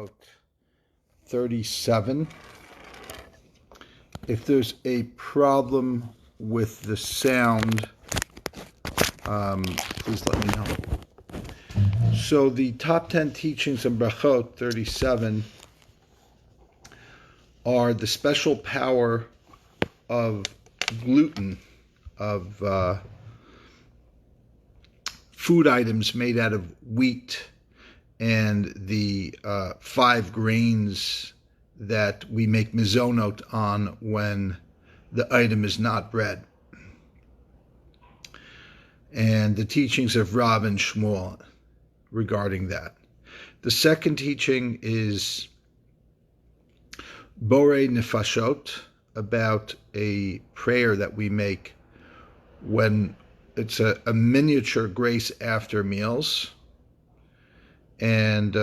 Brachot 37. If there's a problem with the sound, please let me know. So the top 10 teachings in Brachot 37 are the special power of gluten, of food items made out of wheat, and the 5 grains that we make mezonot on when the item is not bread. And the teachings of Rav and Shmuel regarding that. The second teaching is Borai nefashot, about a prayer that we make when it's a miniature grace after meals, and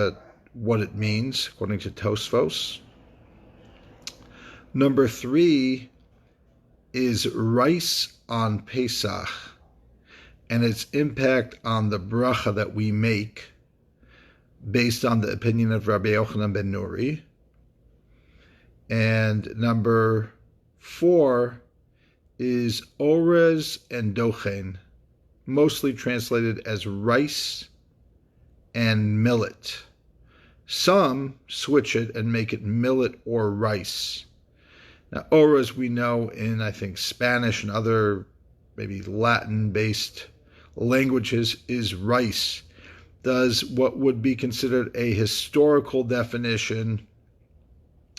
what it means according to Tosafot. Number 3 is rice on Pesach and its impact on the bracha that we make based on the opinion of Rabbi Yochanan ben Nuri. And number 4 is Orez and Dochan, mostly translated as rice and millet. Some switch it and make it millet or rice. Now, Orez we know in, I think, Spanish and other maybe Latin-based languages is rice. Does what would be considered a historical definition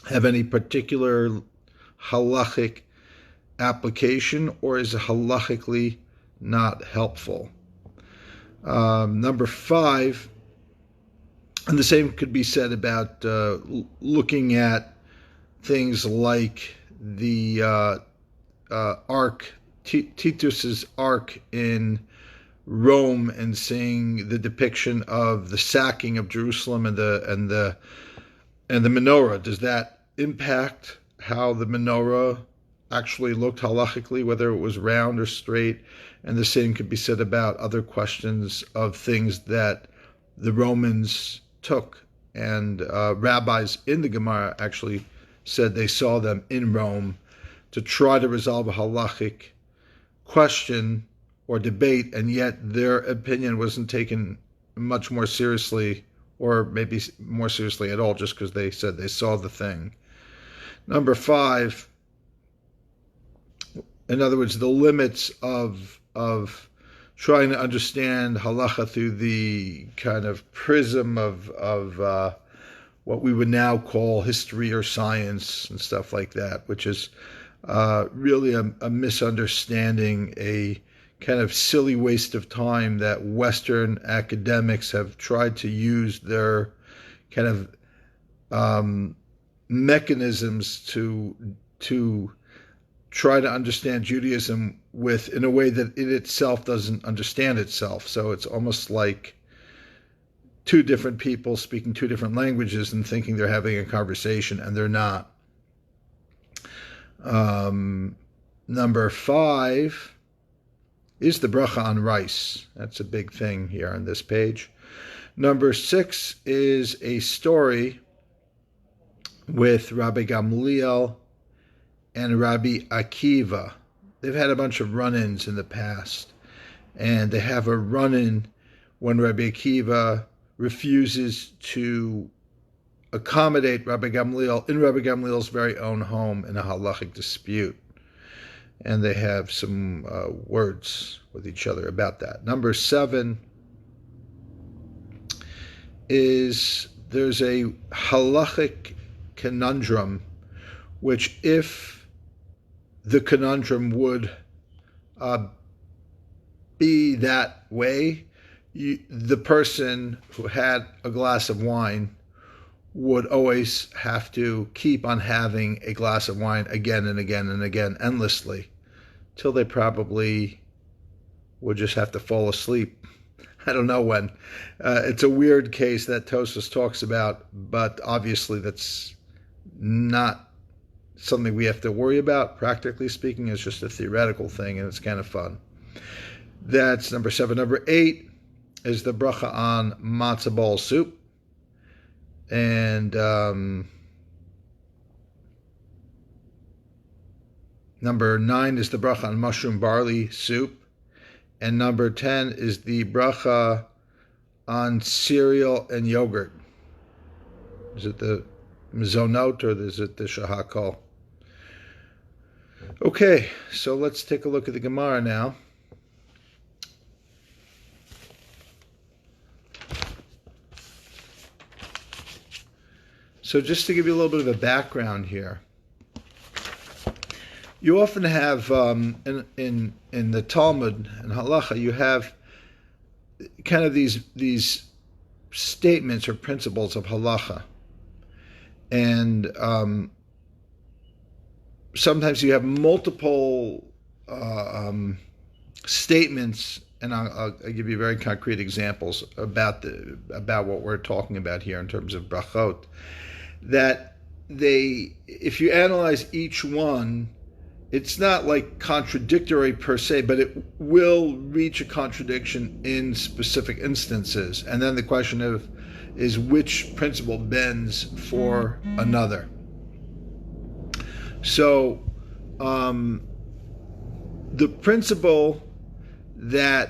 have any particular halachic application, or is it halachically not helpful? Number 5, and the same could be said about looking at things like the ark, Titus's ark in Rome, and seeing the depiction of the sacking of Jerusalem and the menorah. Does that impact how the menorah actually looked halachically, whether it was round or straight? And the same could be said about other questions of things that the Romans took, and rabbis in the Gemara actually said they saw them in Rome to try to resolve a halachic question or debate, and yet their opinion wasn't taken much more seriously, or maybe more seriously at all, just because they said they saw the thing. Number 5, in other words, the limits of trying to understand halacha through the kind of prism of what we would now call history or science and stuff like that, which is really a misunderstanding, a kind of silly waste of time that Western academics have tried to use their kind of mechanisms to try to understand Judaism with, in a way that it itself doesn't understand itself. So it's almost like two different people speaking two different languages and thinking they're having a conversation, and they're not. Number 5 is the bracha on rice. That's a big thing here on this page. Number 6 is a story with Rabbi Gamliel and Rabbi Akiva. They've had a bunch of run-ins in the past, and they have a run-in when Rabbi Akiva refuses to accommodate Rabbi Gamliel in Rabbi Gamliel's very own home in a halachic dispute. And they have some words with each other about that. Number 7 is there's a halachic conundrum, which if the conundrum would be that way, the person who had a glass of wine would always have to keep on having a glass of wine again and again and again, endlessly, till they probably would just have to fall asleep. I don't know when. It's a weird case that Tosafot talks about, but obviously that's not something we have to worry about. Practically speaking, it's just a theoretical thing, and it's kind of fun. That's number 7. Number 8 is the bracha on matzah ball soup. And number 9 is the bracha on mushroom barley soup. And number 10 is the bracha on cereal and yogurt. Is it the mezonot or is it the shahakol? Okay, so let's take a look at the Gemara now. So just to give you a little bit of a background here, you often have in the Talmud and Halacha, you have kind of these statements or principles of Halacha, and sometimes you have multiple statements, and I'll give you very concrete examples about what we're talking about here in terms of Brachot. That if you analyze each one, it's not like contradictory per se, but it will reach a contradiction in specific instances. And then the question is which principle bends for another. So the principle that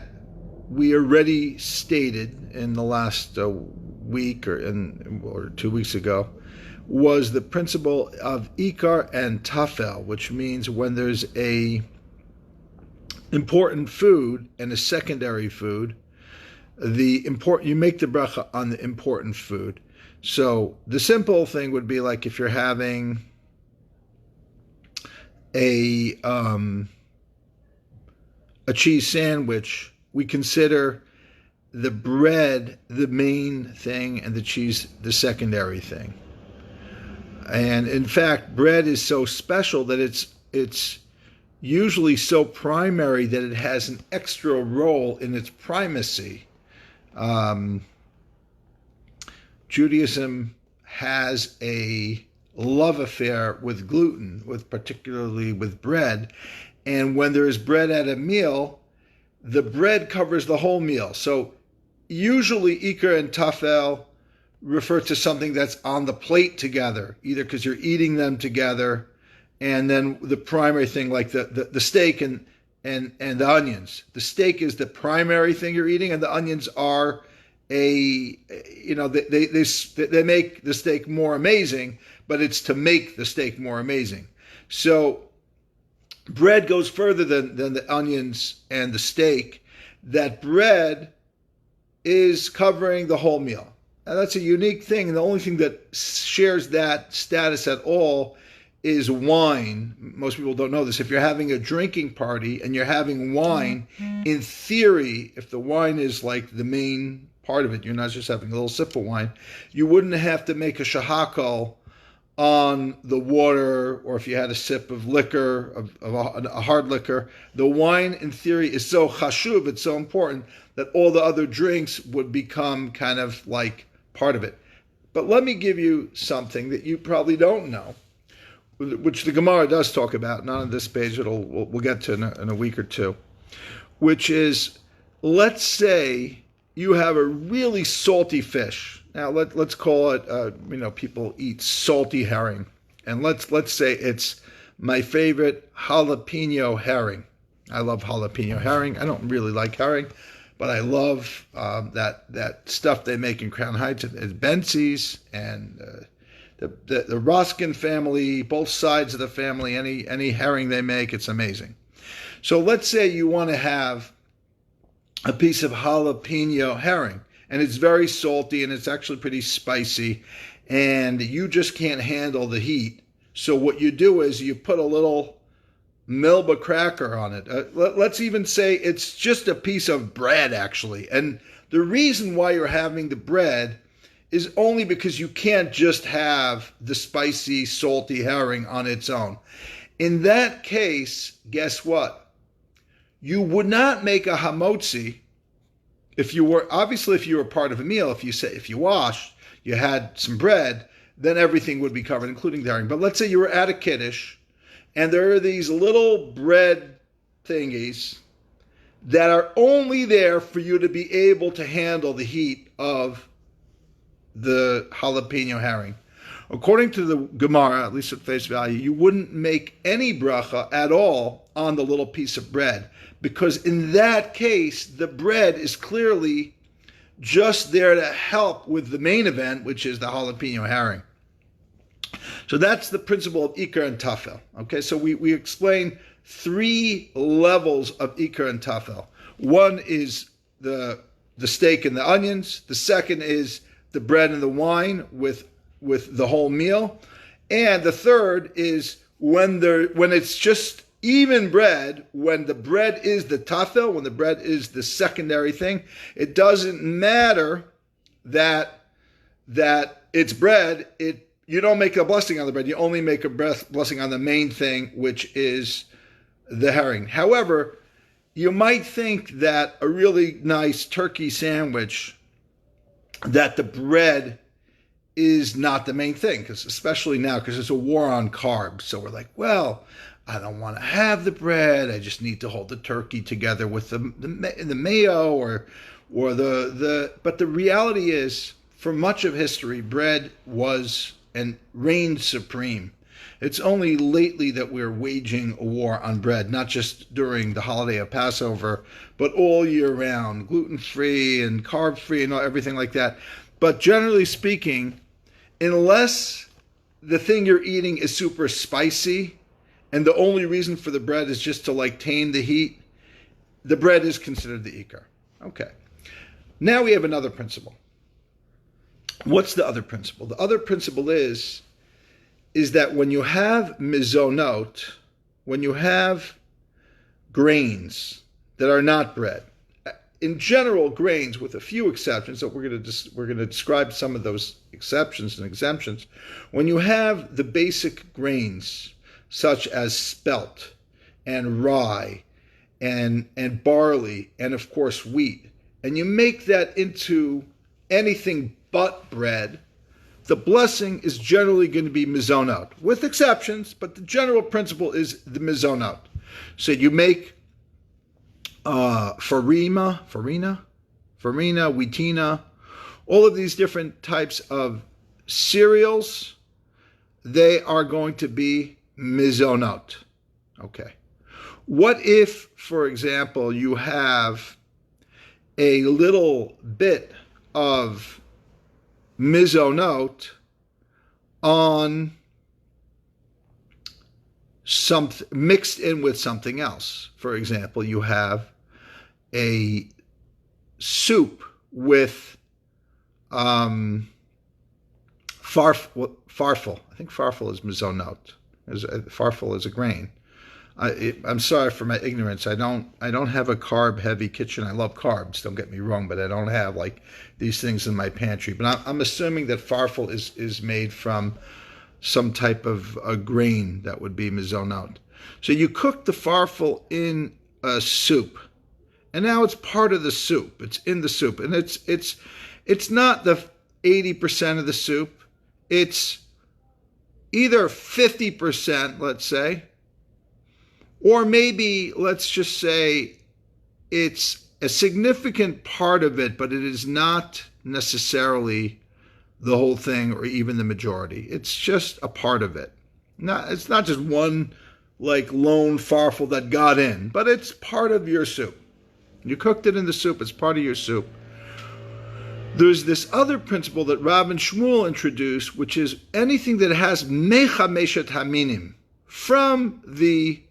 we already stated in the last week or 2 weeks ago was the principle of ikar and tafel, which means when there's a important food and a secondary food, you make the bracha on the important food. So the simple thing would be like if you're having a cheese sandwich, we consider the bread the main thing and the cheese the secondary thing. And in fact, bread is so special that it's usually so primary that it has an extra role in its primacy. Judaism has a love affair with gluten, particularly with bread. And when there is bread at a meal, the bread covers the whole meal. So usually ikar and tafel refer to something that's on the plate together, either because you're eating them together, and then the primary thing like the steak and the onions. The steak is the primary thing you're eating, and the onions are they make the steak more amazing, but it's to make the steak more amazing. So bread goes further than the onions and the steak. That bread is covering the whole meal. And that's a unique thing. And the only thing that shares that status at all is wine. Most people don't know this. If you're having a drinking party and you're having wine, in theory, if the wine is like the main part of it, you're not just having a little sip of wine, you wouldn't have to make a shahakal on the water, or if you had a sip of liquor, of a hard liquor. The wine, in theory, is so chashuv, it's so important, that all the other drinks would become kind of like part of it. But let me give you something that you probably don't know, which the Gemara does talk about, not on this page, we'll get to in a week or two, which is, let's say you have a really salty fish. Now let's call it, people eat salty herring, and let's say it's my favorite jalapeno herring. I love jalapeno herring. I don't really like herring, but I love that stuff they make in Crown Heights. It's Bensie's and the Roskin family, both sides of the family. Any herring they make, it's amazing. So let's say you want to have a piece of jalapeno herring, and it's very salty and it's actually pretty spicy, and you just can't handle the heat. So what you do is you put a little Melba cracker on it. Let's even say it's just a piece of bread, actually. And the reason why you're having the bread is only because you can't just have the spicy, salty herring on its own. In that case, guess what? You would not make a hamotzi if you were part of a meal. If you washed, you had some bread, then everything would be covered, including the herring. But let's say you were at a kiddush, and there are these little bread thingies that are only there for you to be able to handle the heat of the jalapeno herring. According to the Gemara, at least at face value, you wouldn't make any bracha at all on the little piece of bread, because in that case, the bread is clearly just there to help with the main event, which is the jalapeno herring. So that's the principle of ikar and tafel. Okay, so we explain 3 levels of ikar and tafel. One is the steak and the onions. The second is the bread and the wine with the whole meal. And the third is when it's just even bread, when the bread is the tafel, when the bread is the secondary thing. It doesn't matter that it's bread. You don't make a blessing on the bread. You only make a blessing on the main thing, which is the herring. However, you might think that a really nice turkey sandwich, that the bread is not the main thing, because especially now, because there's a war on carbs. So we're like, well, I don't want to have the bread. I just need to hold the turkey together with the mayo or the. But the reality is, for much of history, bread was and reigned supreme. It's only lately that we're waging a war on bread, not just during the holiday of Passover, but all year round, gluten-free and carb-free and everything like that. But generally speaking, unless the thing you're eating is super spicy and the only reason for the bread is just to tame the heat, the bread is considered the ikar. Okay. Now we have another principle. What's the other principle? The other principle is that when you have mezonot, when you have grains that are not bread, in general, grains, with a few exceptions, so we're going to describe some of those exceptions and exemptions. When you have the basic grains, such as spelt and rye and barley and, of course, wheat, and you make that into anything but bread, the blessing is generally going to be mezonot, with exceptions, but the general principle is the mezonot. So you make farina, wheatina, all of these different types of cereals, they are going to be mezonot. Okay. What if, for example, you have a little bit of mezonot on something mixed in with something else? For example, you have a soup with farfel. I think farfel is mezonot. Farfel is a grain. I'm sorry for my ignorance. I don't have a carb-heavy kitchen. I love carbs, don't get me wrong, but I don't have these things in my pantry. But I'm assuming that farfel is made from some type of a grain that would be mezonot. So you cook the farfel in a soup, and now it's part of the soup. It's in the soup, and it's not the 80% of the soup. It's either 50%, let's say, or maybe, let's just say, it's a significant part of it, but it is not necessarily the whole thing or even the majority. It's just a part of it. It's not just one lone farfel that got in, but it's part of your soup. You cooked it in the soup, it's part of your soup. There's this other principle that Rav and Shmuel introduced, which is anything that has mechameshet haminim, from the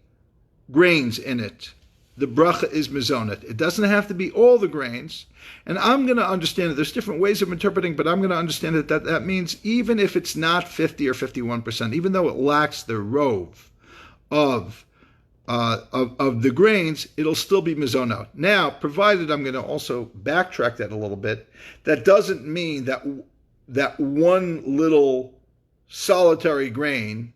grains in it. The bracha is mezonot. It doesn't have to be all the grains. And I'm going to understand it. There's different ways of interpreting, but I'm going to understand it that means even if it's not 50 or 51%, even though it lacks the rove of the grains, it'll still be mezonot. Now, provided I'm going to also backtrack that a little bit, that doesn't mean that one little solitary grain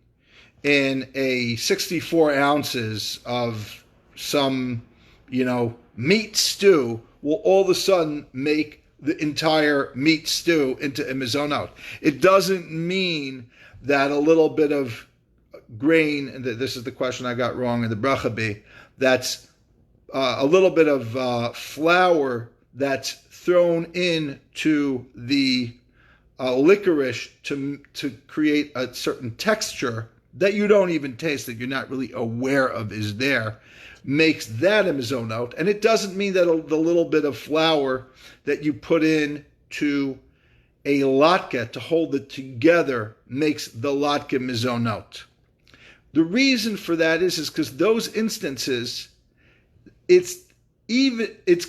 in a 64 ounces of some, meat stew will all of a sudden make the entire meat stew into a mezonot. It doesn't mean that a little bit of grain, and this is the question I got wrong in the bracha, that's a little bit of flour that's thrown into the licorice to create a certain texture that you don't even taste, that you're not really aware of is there, makes that a mezonot. And it doesn't mean that the little bit of flour that you put in to a latke to hold it together makes the latke mezonot. The reason for that is because those instances, it's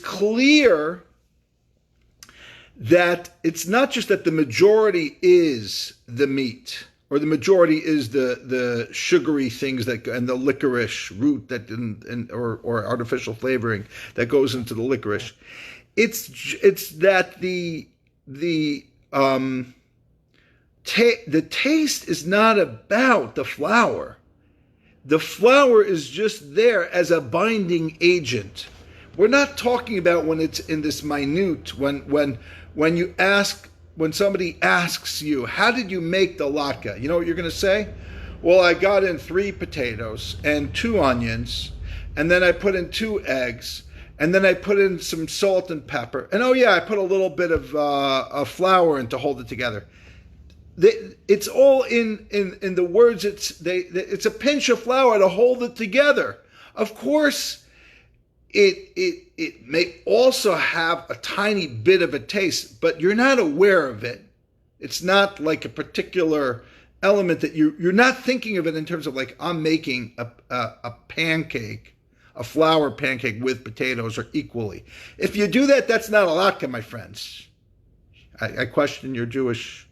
clear that it's not just that the majority is the meat, or the majority is the sugary things and the licorice root that or artificial flavoring that goes into the licorice. It's that the taste is not about the flour. The flour is just there as a binding agent. We're not talking about when it's in this minute, when somebody asks you, how did you make the latke? You know what you're going to say? Well, I got in 3 potatoes and 2 onions, and then I put in 2 eggs, and then I put in some salt and pepper, and I put a little bit of flour in to hold it together. It's all in the words. It's a pinch of flour to hold it together. Of course, it may also have a tiny bit of a taste, but you're not aware of it. It's not like a particular element that you're not thinking of it in terms of like, I'm making a pancake, a flour pancake with potatoes or equally. If you do that, that's not a latke, my friends. I question your Jewish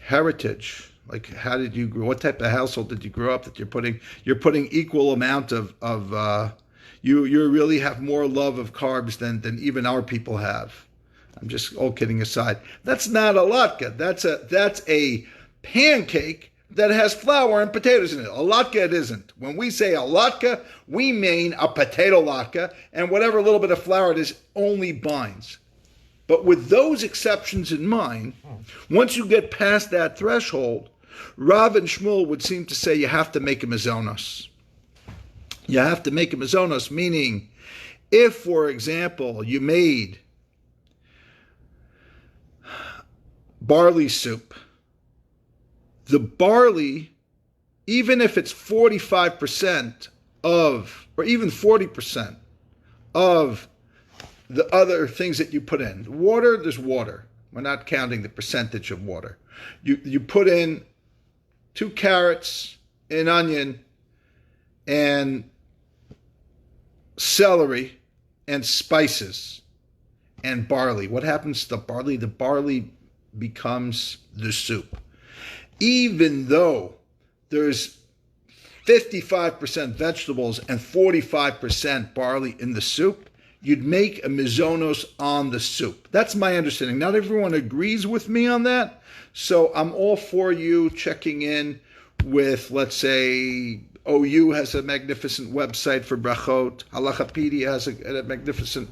heritage. Like, how did you grow? What type of household did you grow up that you're putting equal amount of you really have more love of carbs than even our people have. I'm just all kidding aside. That's not a latke. That's a pancake that has flour and potatoes in it. A latke it isn't. When we say a latke, we mean a potato latke, and whatever little bit of flour it is only binds. But with those exceptions in mind, once you get past that threshold, Rav and Shmuel would seem to say you have to make a mezonos. You have to make a mezonos, meaning if, for example, you made barley soup, the barley, even if it's 45% of, or even 40% of the other things that you put in. Water, there's water. We're not counting the percentage of water. You put in 2 carrots, an onion, and celery, and spices, and barley. What happens to the barley? The barley becomes the soup. Even though there's 55% vegetables and 45% barley in the soup, you'd make a mezonos on the soup. That's my understanding. Not everyone agrees with me on that. So I'm all for you checking in with, let's say, OU has a magnificent website for Brachot. Halachapedia has a magnificent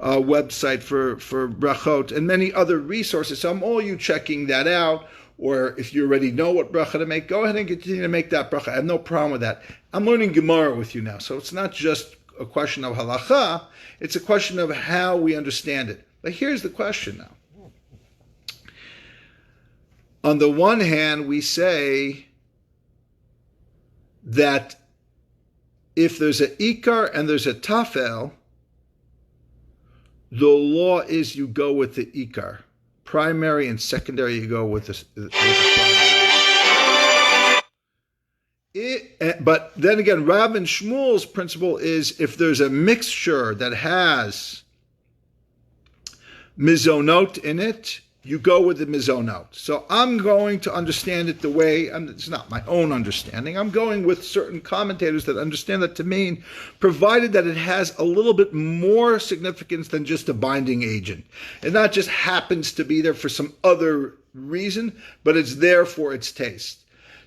website for Brachot, and many other resources. So I'm all you checking that out. Or if you already know what bracha to make, go ahead and continue to make that bracha. I have no problem with that. I'm learning Gemara with you now. So it's not just a question of halacha, it's a question of how we understand it. But here's the question now. On the one hand, we say that if there's an ikar and there's a tafel, the law is you go with the ikar. Primary and secondary, you go with the primary. But then again, Rav and Shmuel's principle is if there's a mixture that has mezonot in it, you go with the mezonot. So I'm going to understand it the way, it's not my own understanding, I'm going with certain commentators that understand that to mean, provided that it has a little bit more significance than just a binding agent. It not just happens to be there for some other reason, but it's there for its taste.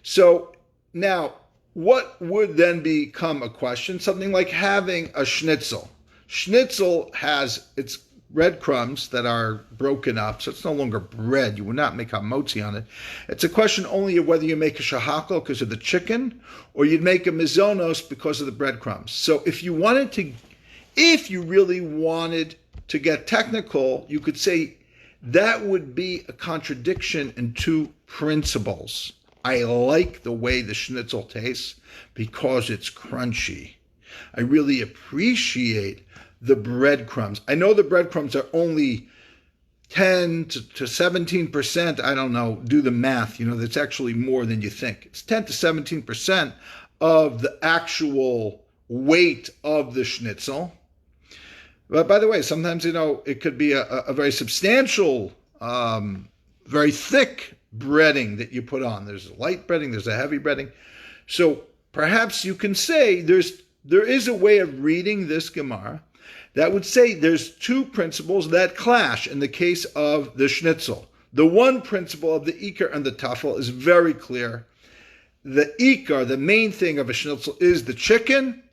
So now, what would then become a question? Something like having a schnitzel. Schnitzel has its breadcrumbs that are broken up, so it's no longer bread. You would not make hamotzi on it. It's a question only of whether you make a shahakal because of the chicken, or you'd make a mezonos because of the breadcrumbs. So if you really wanted to get technical, you could say that would be a contradiction in two principles. I like the way the schnitzel tastes because it's crunchy. I really appreciate the breadcrumbs. I know the breadcrumbs are only 10 to 17%. I don't know, do the math. That's actually more than you think. It's 10 to 17% of the actual weight of the schnitzel. But by the way, sometimes, it could be a very substantial, very thick breading that you put on. There's a light breading, there's a heavy breading. So perhaps you can say there is a way of reading this Gemara that would say there's two principles that clash in the case of the schnitzel. The one principle of the ikar and the tafel is very clear. The ikar, the main thing of a schnitzel, is the chicken,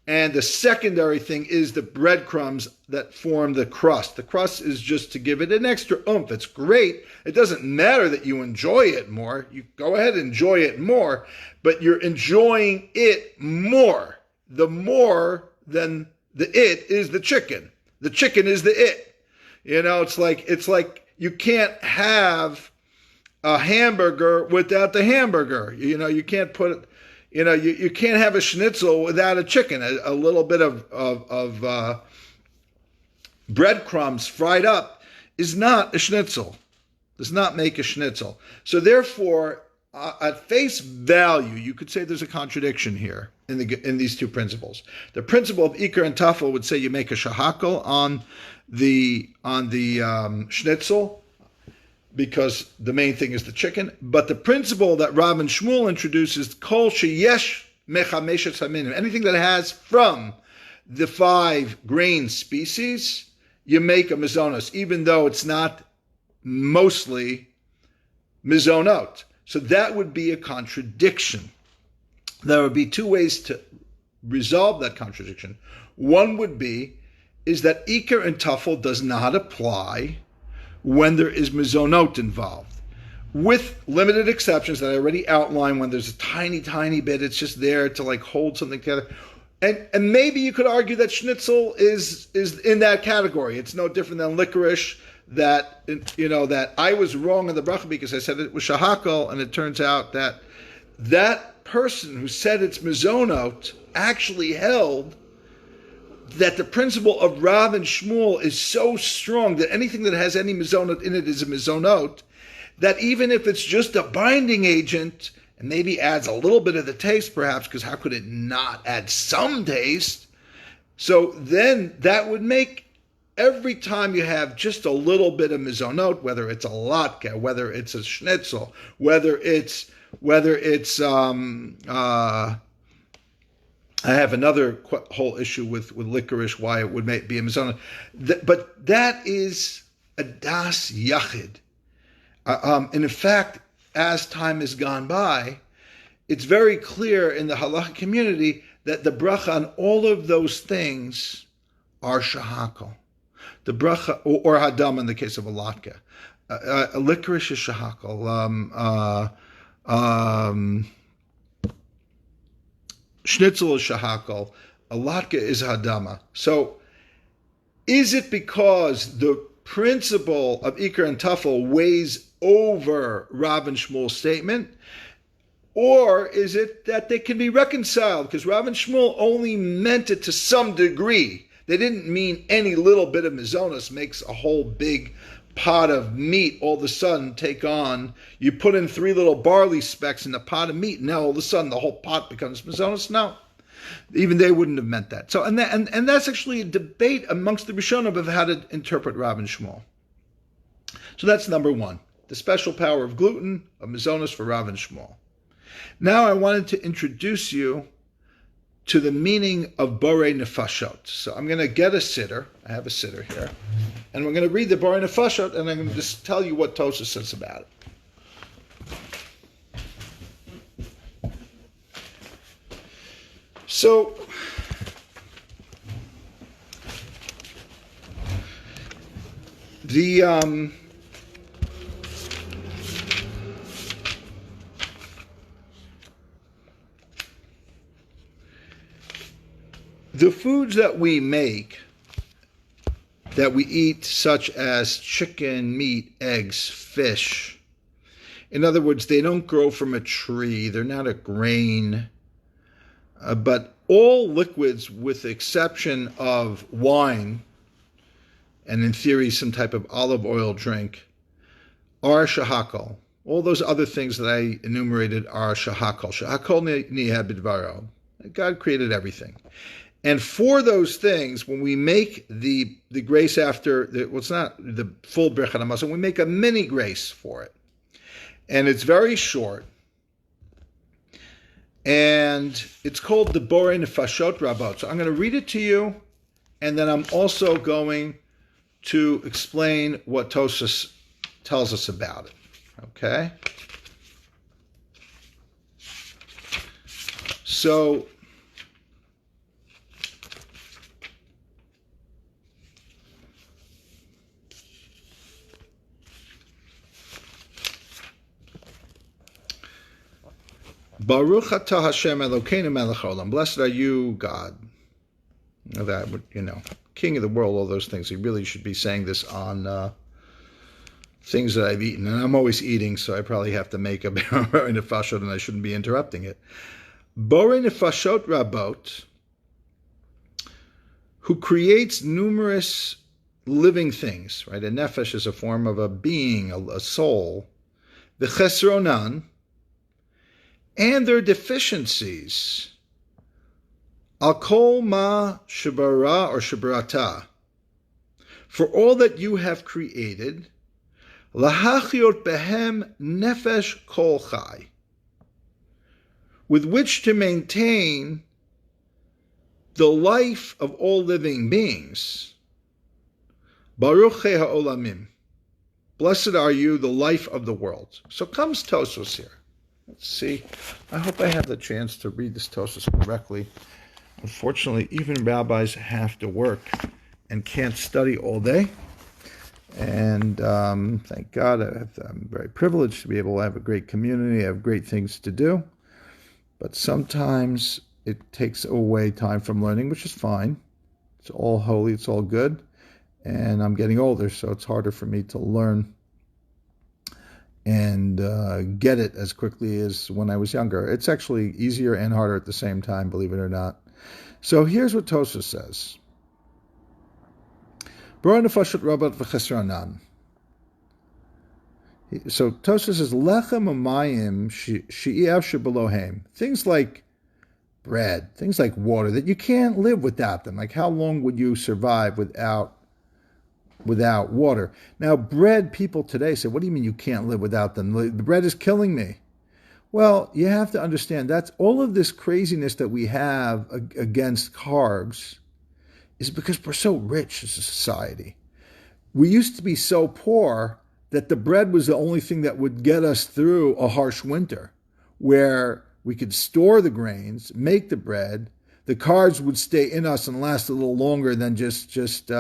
and the secondary thing is the breadcrumbs that form the crust. The crust is just to give it an extra oomph. It's great. It doesn't matter that you enjoy it more. You go ahead and enjoy it more, but you're enjoying it more. The more than the it is the chicken. The chicken is the it. It's like you can't have a hamburger without the hamburger. You can't put it. You can't have a schnitzel without a chicken. A little bit of breadcrumbs fried up is not a schnitzel. Does not make a schnitzel. So therefore, at face value, you could say there's a contradiction here in these two principles. The principle of ikar and tafel would say you make a shahakal on the schnitzel, because the main thing is the chicken. But the principle that Rav and Shmuel introduces, kol sheyesh mechameshet haminim, anything that has from the 5 grain species, you make a mezonot, even though it's not mostly mezonot. So that would be a contradiction. There would be 2 ways to resolve that contradiction. One would be is that ikar and tafel does not apply when there is mezonot involved, with limited exceptions that I already outlined. When there's a tiny, tiny bit, it's just there to hold something together. And maybe you could argue that schnitzel is in that category. It's no different than licorice, that I was wrong in the bracha because I said it was shahakal, and it turns out that person who said it's mezonot actually held that the principle of Rav and Shmuel is so strong that anything that has any mezonot in it is a mezonot, that even if it's just a binding agent, and maybe adds a little bit of the taste perhaps, because how could it not add some taste? So then that would make every time you have just a little bit of mezonot, whether it's a latke, whether it's a schnitzel, whether it's I have another whole issue with licorice, why it would be a mezonot. But that is a das yachid. And in fact, as time has gone by, it's very clear in the halacha community that the bracha on all of those things are shahakal. The bracha, or hadam in the case of a latke. Licorice is shahakal. Schnitzel is shahakal, a latke is hadama. So, is it because the principle of ikar and tafel weighs over Rav and Shmuel's statement, or is it that they can be reconciled? Because Rav and Shmuel only meant it to some degree. They didn't mean any little bit of mezonot makes a whole big pot of meat all of a sudden take on, you put in 3 little barley specks in the pot of meat, and now all of a sudden the whole pot becomes mezonot. No, even they wouldn't have meant that. So, and that's actually a debate amongst the Rishonim of how to interpret Rav and Shmuel. So that's number 1, the special power of gluten, of mezonot for Rav and Shmuel. Now I wanted to introduce you to the meaning of Borai nefashot. So I'm going to get a siddur. I have a siddur here. And we're going to read the Borai nefashot, and I'm going to just tell you what Tosafot says about it. So, the foods that we make that we eat, such as chicken, meat, eggs, fish. In other words, they don't grow from a tree. They're not a grain. But all liquids, with the exception of wine, and in theory some type of olive oil drink, are shahakol. All those other things that I enumerated are shahakol. Shahakol niheh b'dvaro. God created everything. And for those things, when we make the grace after, it's not the full brachot matzah, we make a mini grace for it. And it's very short. And it's called the Borai nefashot rabot. So I'm going to read it to you, and then I'm also going to explain what Tosafot tells us about it. Okay? So, Baruch atah Hashem Elokeinu melech haolam. Blessed are you, God. That, King of the world, all those things. He really should be saying this on things that I've eaten. And I'm always eating, so I probably have to make a nefashot, and I shouldn't be interrupting it. Borai nefashot rabot, who creates numerous living things, right? A nefesh is a form of a being, a soul. The chesronan, and their deficiencies. Al kol ma shebara or shebarata. For all that you have created, lahachiot behem nefesh kol chai, with which to maintain the life of all living beings. Baruch ha'olamim. Blessed are you, the life of the world. So comes Tosafot here. Let's see. I hope I have the chance to read this Tosafot correctly. Unfortunately, even rabbis have to work and can't study all day. And thank God I'm very privileged to be able to have a great community, have great things to do. But sometimes it takes away time from learning, which is fine. It's all holy, it's all good. And I'm getting older, so it's harder for me to learn and get it as quickly as when I was younger. It's actually easier and harder at the same time, believe it or not. So here's what Tosafot says. Borai nefashot rabot v'chesronan. So Tosafot says, lechem u'mayim she'iav shebelohem. Things like bread, things like water, that you can't live without them. Like, how long would you survive without water? Now, bread, people today say, what do you mean you can't live without them? The bread is killing me. Well, you have to understand, that's all of this craziness that we have against carbs is because we're so rich as a society. We used to be so poor that the bread was the only thing that would get us through a harsh winter, where we could store the grains, make the bread, the carbs would stay in us and last a little longer than just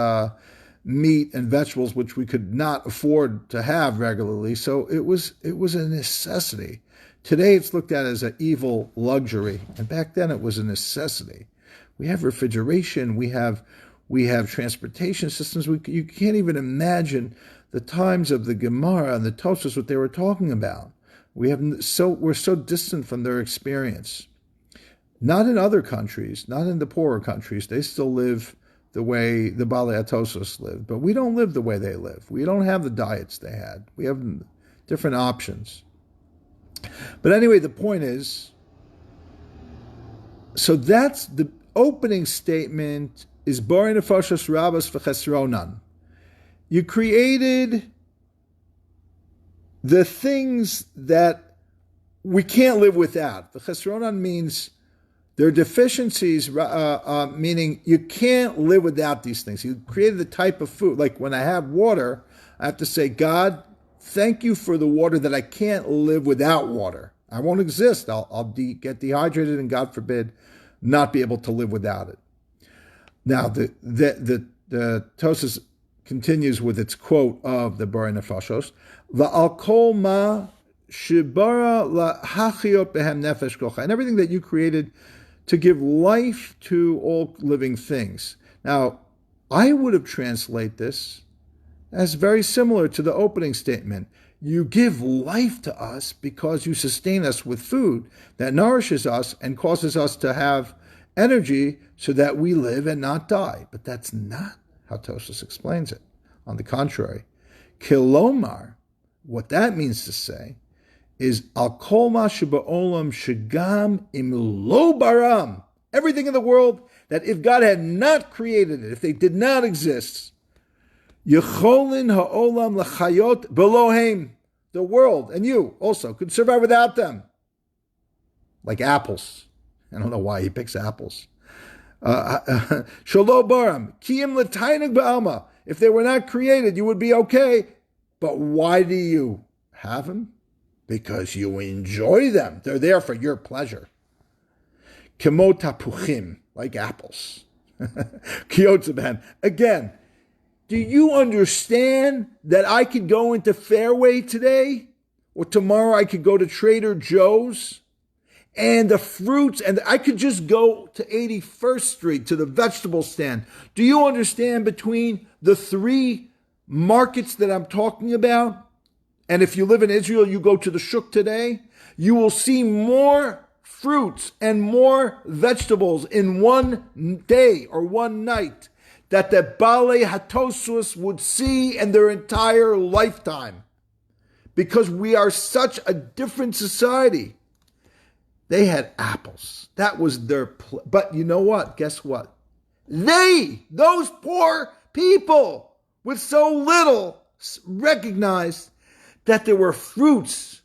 meat and vegetables, which we could not afford to have regularly. So it was a necessity. Today it's looked at as an evil luxury, and back then it was a necessity. We have refrigeration, we have transportation systems. You can't even imagine the times of the Gemara and the Tosafot, what they were talking about. We're so distant from their experience. Not in other countries, not in the poorer countries. They still live the way the Balei HaTosafos lived, but we don't live the way they live. We don't have the diets they had. We have different options. But anyway, the point is, so that's the opening statement is Borai nefashos rabos v'chesronan. You created the things that we can't live without. The chesronan means there are deficiencies, meaning you can't live without these things. You created the type of food. Like when I have water, I have to say, God, thank you for the water that I can't live without water. I won't exist. I'll get dehydrated and, God forbid, not be able to live without it. Now, the Tosafot continues with its quote of the Borai nefashos, Va'al kol ma shibara lahachiot behem nefesh kol chai, and everything that you created to give life to all living things. Now, I would have translated this as very similar to the opening statement. You give life to us because you sustain us with food that nourishes us and causes us to have energy so that we live and not die. But that's not how Tosafot explains it. On the contrary, kilomar, what that means to say is al kol ma sheba'olam shegam im lo baram. Everything in the world that if God had not created it, if they did not exist, Yecholin ha'olam l'chayot belohem. The world and you also could survive without them. Like apples. I don't know why he picks apples. Shalo baram. Kiyim l'tainag ba'alma. If they were not created, you would be okay. But why do you have them? Because you enjoy them. They're there for your pleasure. Kemo tapuchim. Like apples. Kiyotzaben. Again, do you understand that I could go into Fairway today? Or tomorrow I could go to Trader Joe's? And the fruits, and I could just go to 81st Street to the vegetable stand. Do you understand between the three markets that I'm talking about? And if you live in Israel, you go to the Shuk today, you will see more fruits and more vegetables in one day or one night that the Balei Hatosus would see in their entire lifetime. Because we are such a different society. They had apples. That was their... But you know what? Guess what? Those poor people with so little, recognized that there were fruits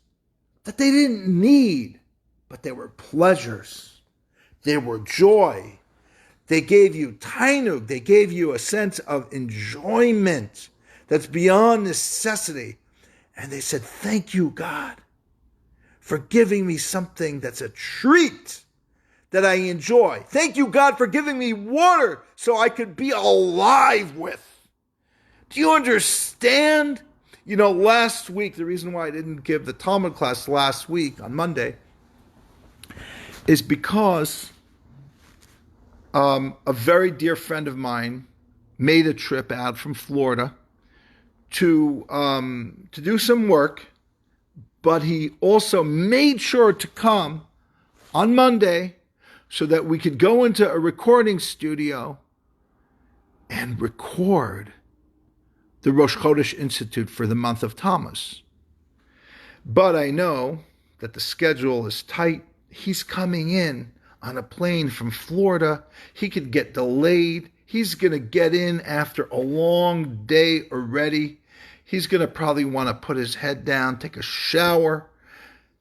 that they didn't need, but they were pleasures. They were joy. They gave you tainug. They gave you a sense of enjoyment that's beyond necessity. And they said, thank you, God, for giving me something that's a treat that I enjoy. Thank you, God, for giving me water so I could be alive with. Do you understand? You know, last week, the reason why I didn't give the Talmud class last week on Monday is because a very dear friend of mine made a trip out from Florida to do some work, but he also made sure to come on Monday so that we could go into a recording studio and record the Rosh Chodesh Institute for the month of Tammuz. But I know that the schedule is tight. He's coming in on a plane from Florida. He could get delayed. He's going to get in after a long day already. He's going to probably want to put his head down, take a shower,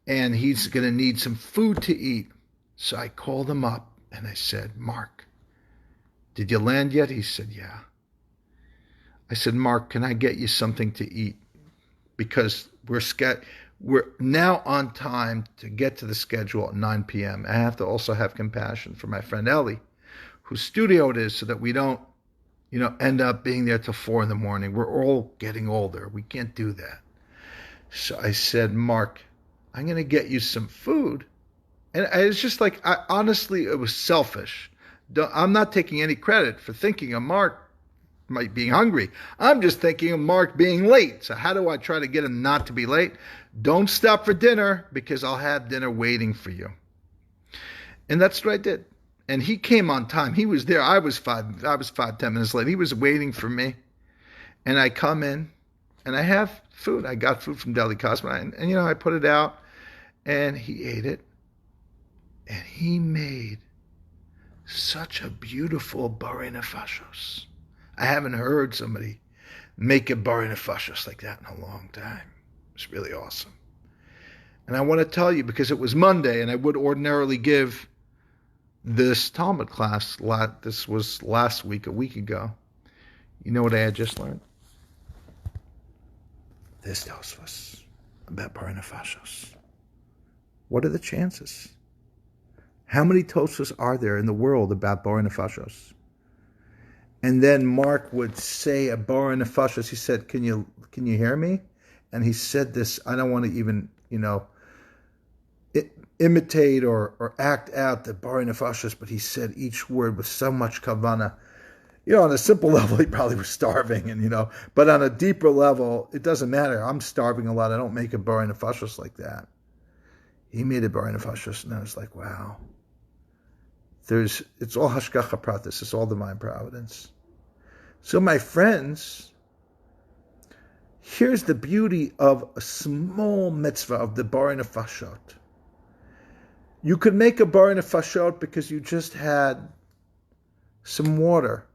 and he's going to need some food to eat. So I called him up and I said, Mark, did you land yet? He said, yeah. I said, Mark, can I get you something to eat? Because we're now on time to get to the schedule at 9 p.m. I have to also have compassion for my friend Ellie, whose studio it is, so that we don't, end up being there till 4 a.m. We're all getting older. We can't do that. So I said, Mark, I'm going to get you some food. And it's just like, honestly, it was selfish. I'm not taking any credit for thinking of Mark might being hungry. I'm just thinking of Mark being late. So how do I try to get him not to be late? Don't stop for dinner, because I'll have dinner waiting for you. And that's what I did. And he came on time. He was there. I was 10 minutes late. He was waiting for me. And I come in and I have food. I got food from Deli Cosmo. And I put it out and he ate it. And he made such a beautiful Borai nefashos. I haven't heard somebody make a Borai nefashos like that in a long time. It's really awesome. And I want to tell you, because it was Monday and I would ordinarily give this Talmud class, this was last week, a week ago. You know what I had just learned? This Tosafot about Borai nefashos. What are the chances? How many Tosafos are there in the world about Borai nefashos? And then Mark would say a Borai nefashos. He said, "Can you hear me?" And he said this. I don't want to even imitate or act out the Borai nefashos, but he said each word with so much kavana. On a simple level, he probably was starving, but on a deeper level, it doesn't matter. I'm starving a lot. I don't make a Borai nefashos like that. He made a Borai nefashos, and I was like, wow. It's all hashgacha pratis. It's all divine providence. So my friends, here's the beauty of a small mitzvah of the Borai nefashot. You could make a Borai nefashot because you just had some water,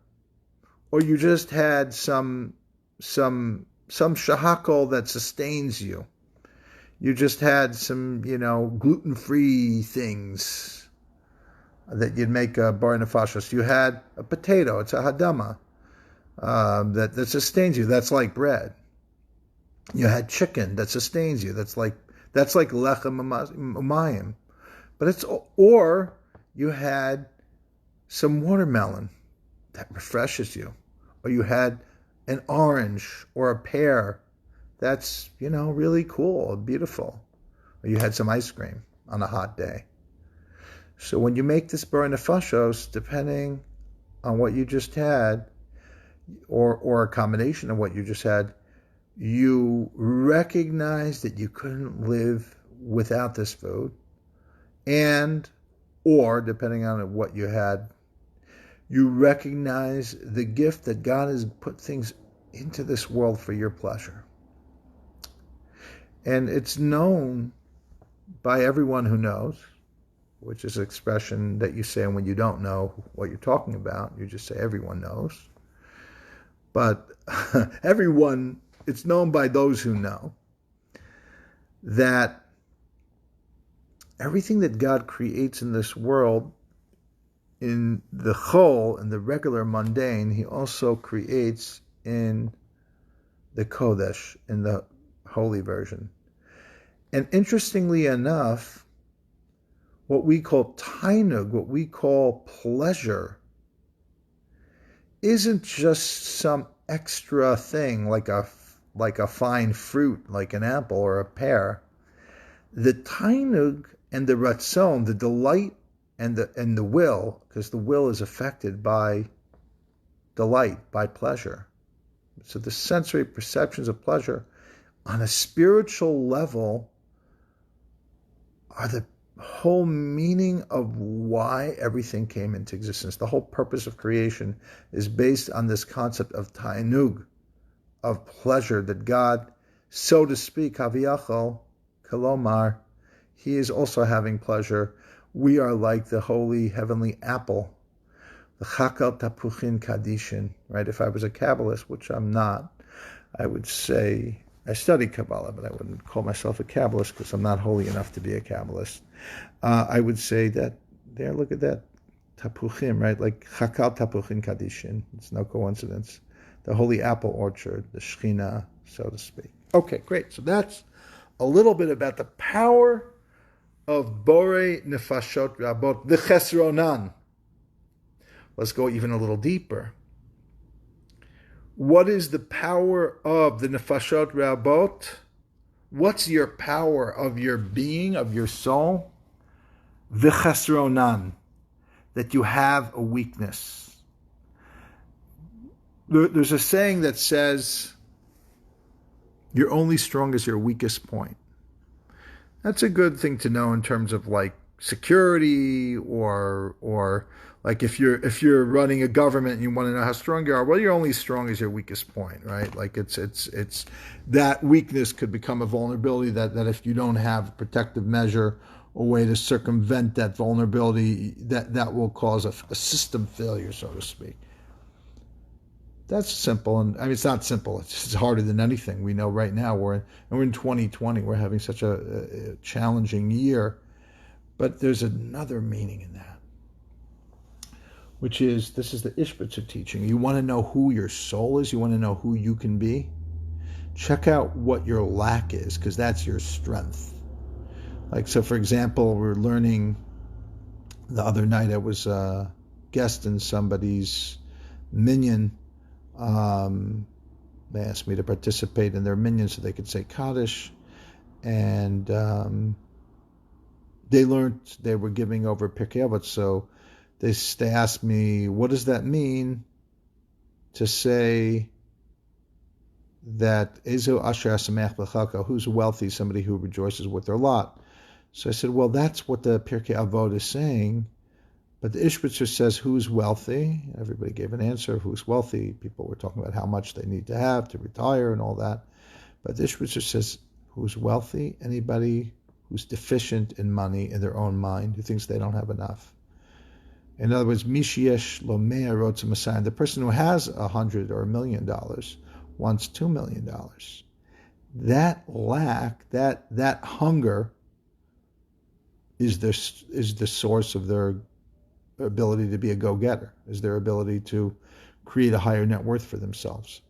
or you just had some shahakol that sustains you. You just had some, gluten-free things that you'd make a Borai nefashos. You had a potato, it's a hadama, that sustains you. That's like bread. You had chicken that sustains you. That's like lechem umayim. Or you had some watermelon that refreshes you, or you had an orange or a pear that's, really cool, beautiful, or you had some ice cream on a hot day. So when you make this Borai nefashos, depending on what you just had, or a combination of what you just had, you recognize that you couldn't live without this food, or depending on what you had, you recognize the gift that God has put things into this world for your pleasure. And it's known by everyone who knows, which is an expression that you say when you don't know what you're talking about. You just say everyone knows. But it's known by those who know that everything that God creates in this world, in the chol, in the regular mundane, he also creates in the kodesh, in the holy version. And interestingly enough, what we call tainug, what we call pleasure, isn't just some extra thing like a fine fruit, like an apple or a pear. The tainug and the ratzon, the delight and the will, because the will is affected by delight, by pleasure. So the sensory perceptions of pleasure on a spiritual level are the whole meaning of why everything came into existence. The whole purpose of creation is based on this concept of tainug, of pleasure, that God, so to speak, haviyachol, kalomar, he is also having pleasure. We are like the holy heavenly apple, the chakal tapuchin kadishin, right? If I was a Kabbalist, which I'm not, I would say, I study Kabbalah, but I wouldn't call myself a Kabbalist because I'm not holy enough to be a Kabbalist. I would say that, there, look at that, tapuchim, right? Like chakal tapuchin kadishin. It's no coincidence. The holy apple orchard, the Shechina, so to speak. Okay, great. So that's a little bit about the power of Borai nefashot rabot, the chesronan. Let's go even a little deeper. What is the power of the nefashot rabot? What's your power of your being, of your soul? The chesronan, that you have a weakness. There's a saying that says, you're only strong as your weakest point. That's a good thing to know in terms of like security, or like if you're running a government and you want to know how strong you are, well, you're only as strong as your weakest point, right? Like it's that weakness could become a vulnerability that if you don't have a protective measure or way to circumvent that vulnerability, that will cause a system failure, so to speak. That's simple, and I mean, it's not simple. It's harder than anything. We know right now we're in 2020. We're having such a challenging year, but there's another meaning in that, which is, this is the Ishbitzer teaching. You want to know who your soul is. You want to know who you can be. Check out what your lack is, because that's your strength. Like, so for example, we're learning the other night. I was a guest in somebody's minyan. They asked me to participate in their minyan so they could say Kaddish, and they learned, they were giving over Pirkei Avot, so they asked me, what does that mean? to say that Ezo Asher Asamech B'Chalka, who's wealthy, somebody who rejoices with their lot. So I said, well, that's what the Pirkei Avot is saying. But the Ishbitzer says, who's wealthy? Everybody gave an answer, who's wealthy. People were talking about how much they need to have to retire and all that. But the Ishbitzer says, who's wealthy? Anybody who's deficient in money in their own mind, who thinks they don't have enough. In other words, Mishiesh Lomea Rotza Masayan, the person who has $100 or $1 million wants $2 million. That lack, that hunger is the source of their ability to be a go-getter, is their ability to create a higher net worth for themselves.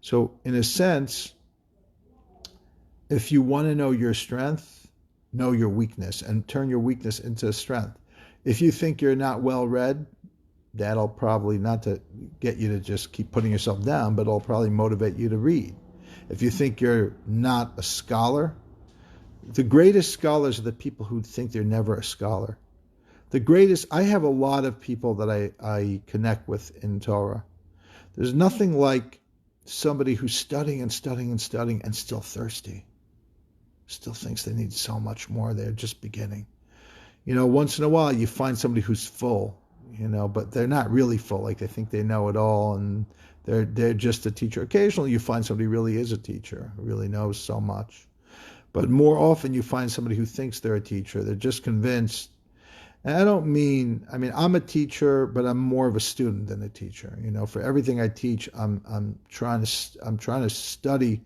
So in a sense, if you want to know your strength, know your weakness and turn your weakness into a strength. If you think you're not well-read, that'll probably not to get you to just keep putting yourself down, but it'll probably motivate you to read. If you think you're not a scholar, the greatest scholars are the people who think they're never a scholar. I have a lot of people that I connect with in Torah. There's nothing like somebody who's studying and studying and studying and still thirsty. Still thinks they need so much more. They're just beginning. Once in a while you find somebody who's full, but they're not really full. Like they think they know it all and they're just a teacher. Occasionally you find somebody who really is a teacher, who really knows so much. But more often you find somebody who thinks they're a teacher. They're just convinced. And I'm a teacher, but I'm more of a student than a teacher. For everything I teach, I'm trying to study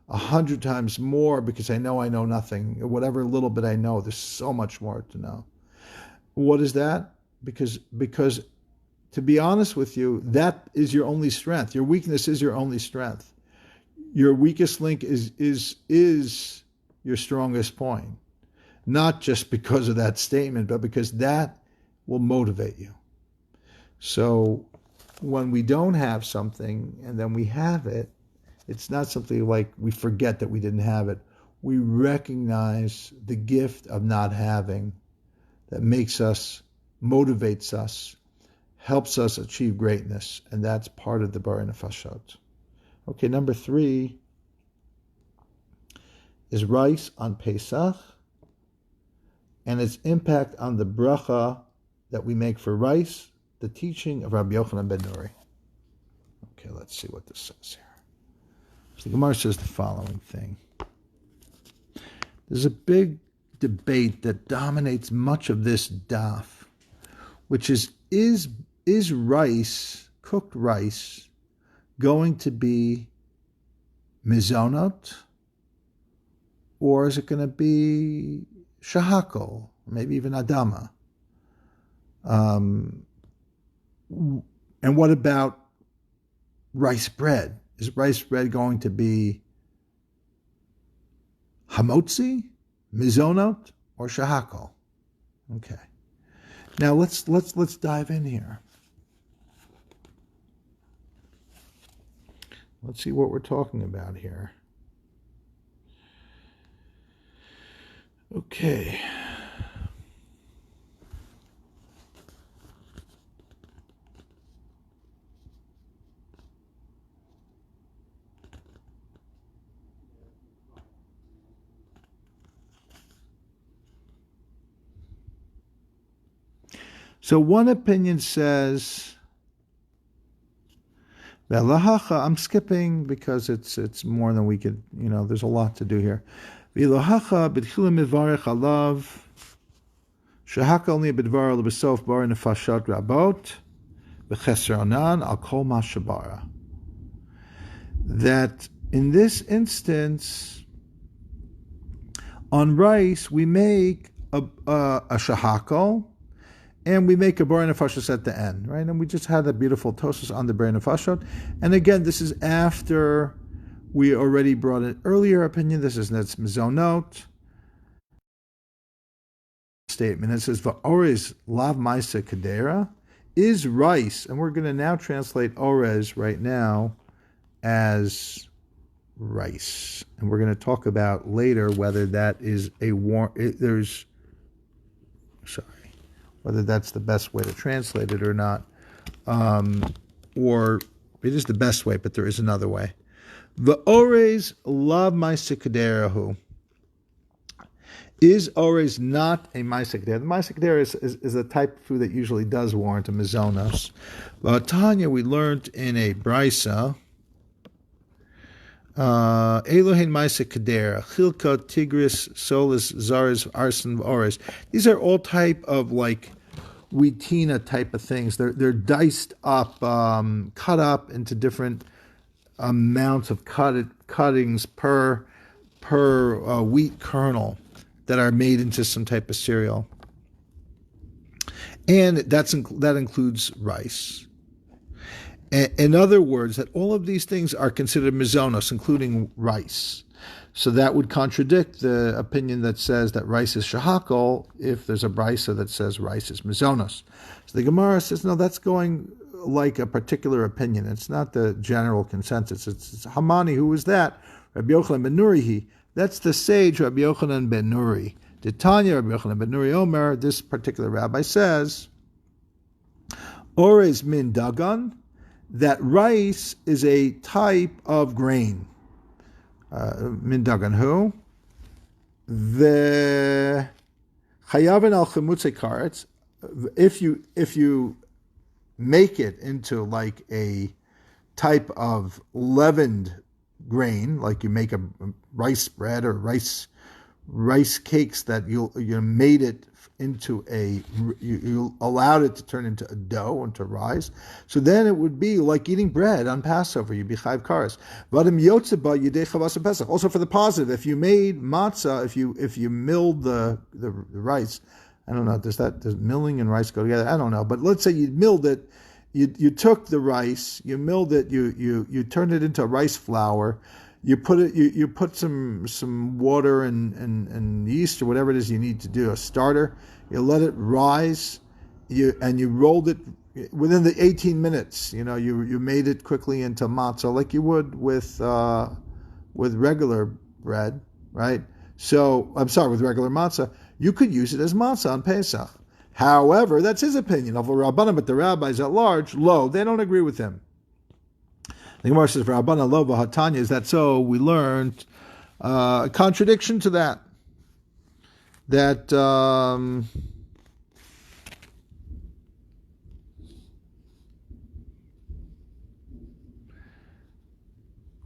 100 times more because I know nothing. Whatever little bit I know, there's so much more to know. What is that? Because to be honest with you, that is your only strength. Your weakness is your only strength. Your weakest link is your strongest point. Not just because of that statement, but because that will motivate you. So when we don't have something and then we have it, it's not something like we forget that we didn't have it. We recognize the gift of not having that makes us, motivates us, helps us achieve greatness. And that's part of the Borai nefashot. Okay, number 3 is rice on Pesach and its impact on the bracha that we make for rice, the teaching of Rabbi Yochanan ben Nuri. Okay, let's see what this says here. So the Gemara says the following thing. There's a big debate that dominates much of this daf, which is rice, cooked rice, going to be mezonot, or is it going to be shahakol, maybe even adama? And what about rice bread? Is rice bread going to be hamotzi, mezonot, or shahakol? Okay. Now let's dive in here. Let's see what we're talking about here. Okay. So one opinion says, the Halakhah, I'm skipping because it's more than we could, there's a lot to do here. Halakhah b'tchila mivarech alav shehakal ni b'dvar l'besof bar nefashot rabot v'cheser onan al kol ma shabara. That in this instance, on rice we make a shehakal, and we make a Borai nefashot at the end, right? And we just had that beautiful Tosafot on the Borai nefashot. And again, this is after we already brought an earlier opinion. This is that's mezonot statement. It says Orez lav maisa kadera is rice, and we're going to now translate Orez right now as rice, and we're going to talk about later whether that is whether that's the best way to translate it or not, or It is the best way, but there is another way. The Orez love maisa kederahu. Is Orez not a maisa kedera? The maisa kedera is a type of food that usually does warrant a mezonos. But Tanya, we learned in a brisa, Elohein maisa kedera, chilka, tigris, solis, zaris, arson, Orez. These are all type of like wheatina type of things. They're diced up, cut up into different amounts of cuttings per wheat kernel that are made into some type of cereal, and that includes rice. In other words, that all of these things are considered mezonos, including rice. So that would contradict the opinion that says that rice is shahakol if there's a brisa that says rice is mezonos. So the Gemara says, no, that's going like a particular opinion. It's not the general consensus. It's Hamani. Who was that? Rabbi Yochanan ben Nuri. That's the sage Rabbi Yochanan ben Nuri. The Tanya Rabbi Yochanan ben Nuri Omer, this particular rabbi says, Orez min dagan, that rice is a type of grain. Min dagan who? The chayavin al chemutze karetz. If you make it into like a type of leavened grain, like you make a rice bread or rice cakes that you made it into you allowed it to turn into a dough, into rice. So then it would be like eating bread on Passover. You'd be chayv kares. Also for the positive, if you made matzah, if you milled the rice, I don't know, does milling and rice go together? I don't know. But let's say you milled it, you took the rice, you milled it, you turned it into rice flour, you put some water and yeast or whatever it is you need to do, a starter, you let it rise, you rolled it within the 18 minutes, you made it quickly into matzah like you would with regular bread, right? So, with regular matzah. You could use it as matzah on Pesach. However, that's his opinion of a Rabbanan, but the rabbis at large, they don't agree with him. The Gemara says, Rabbanan lo v'hatanya, is that so? We learned a contradiction to that. That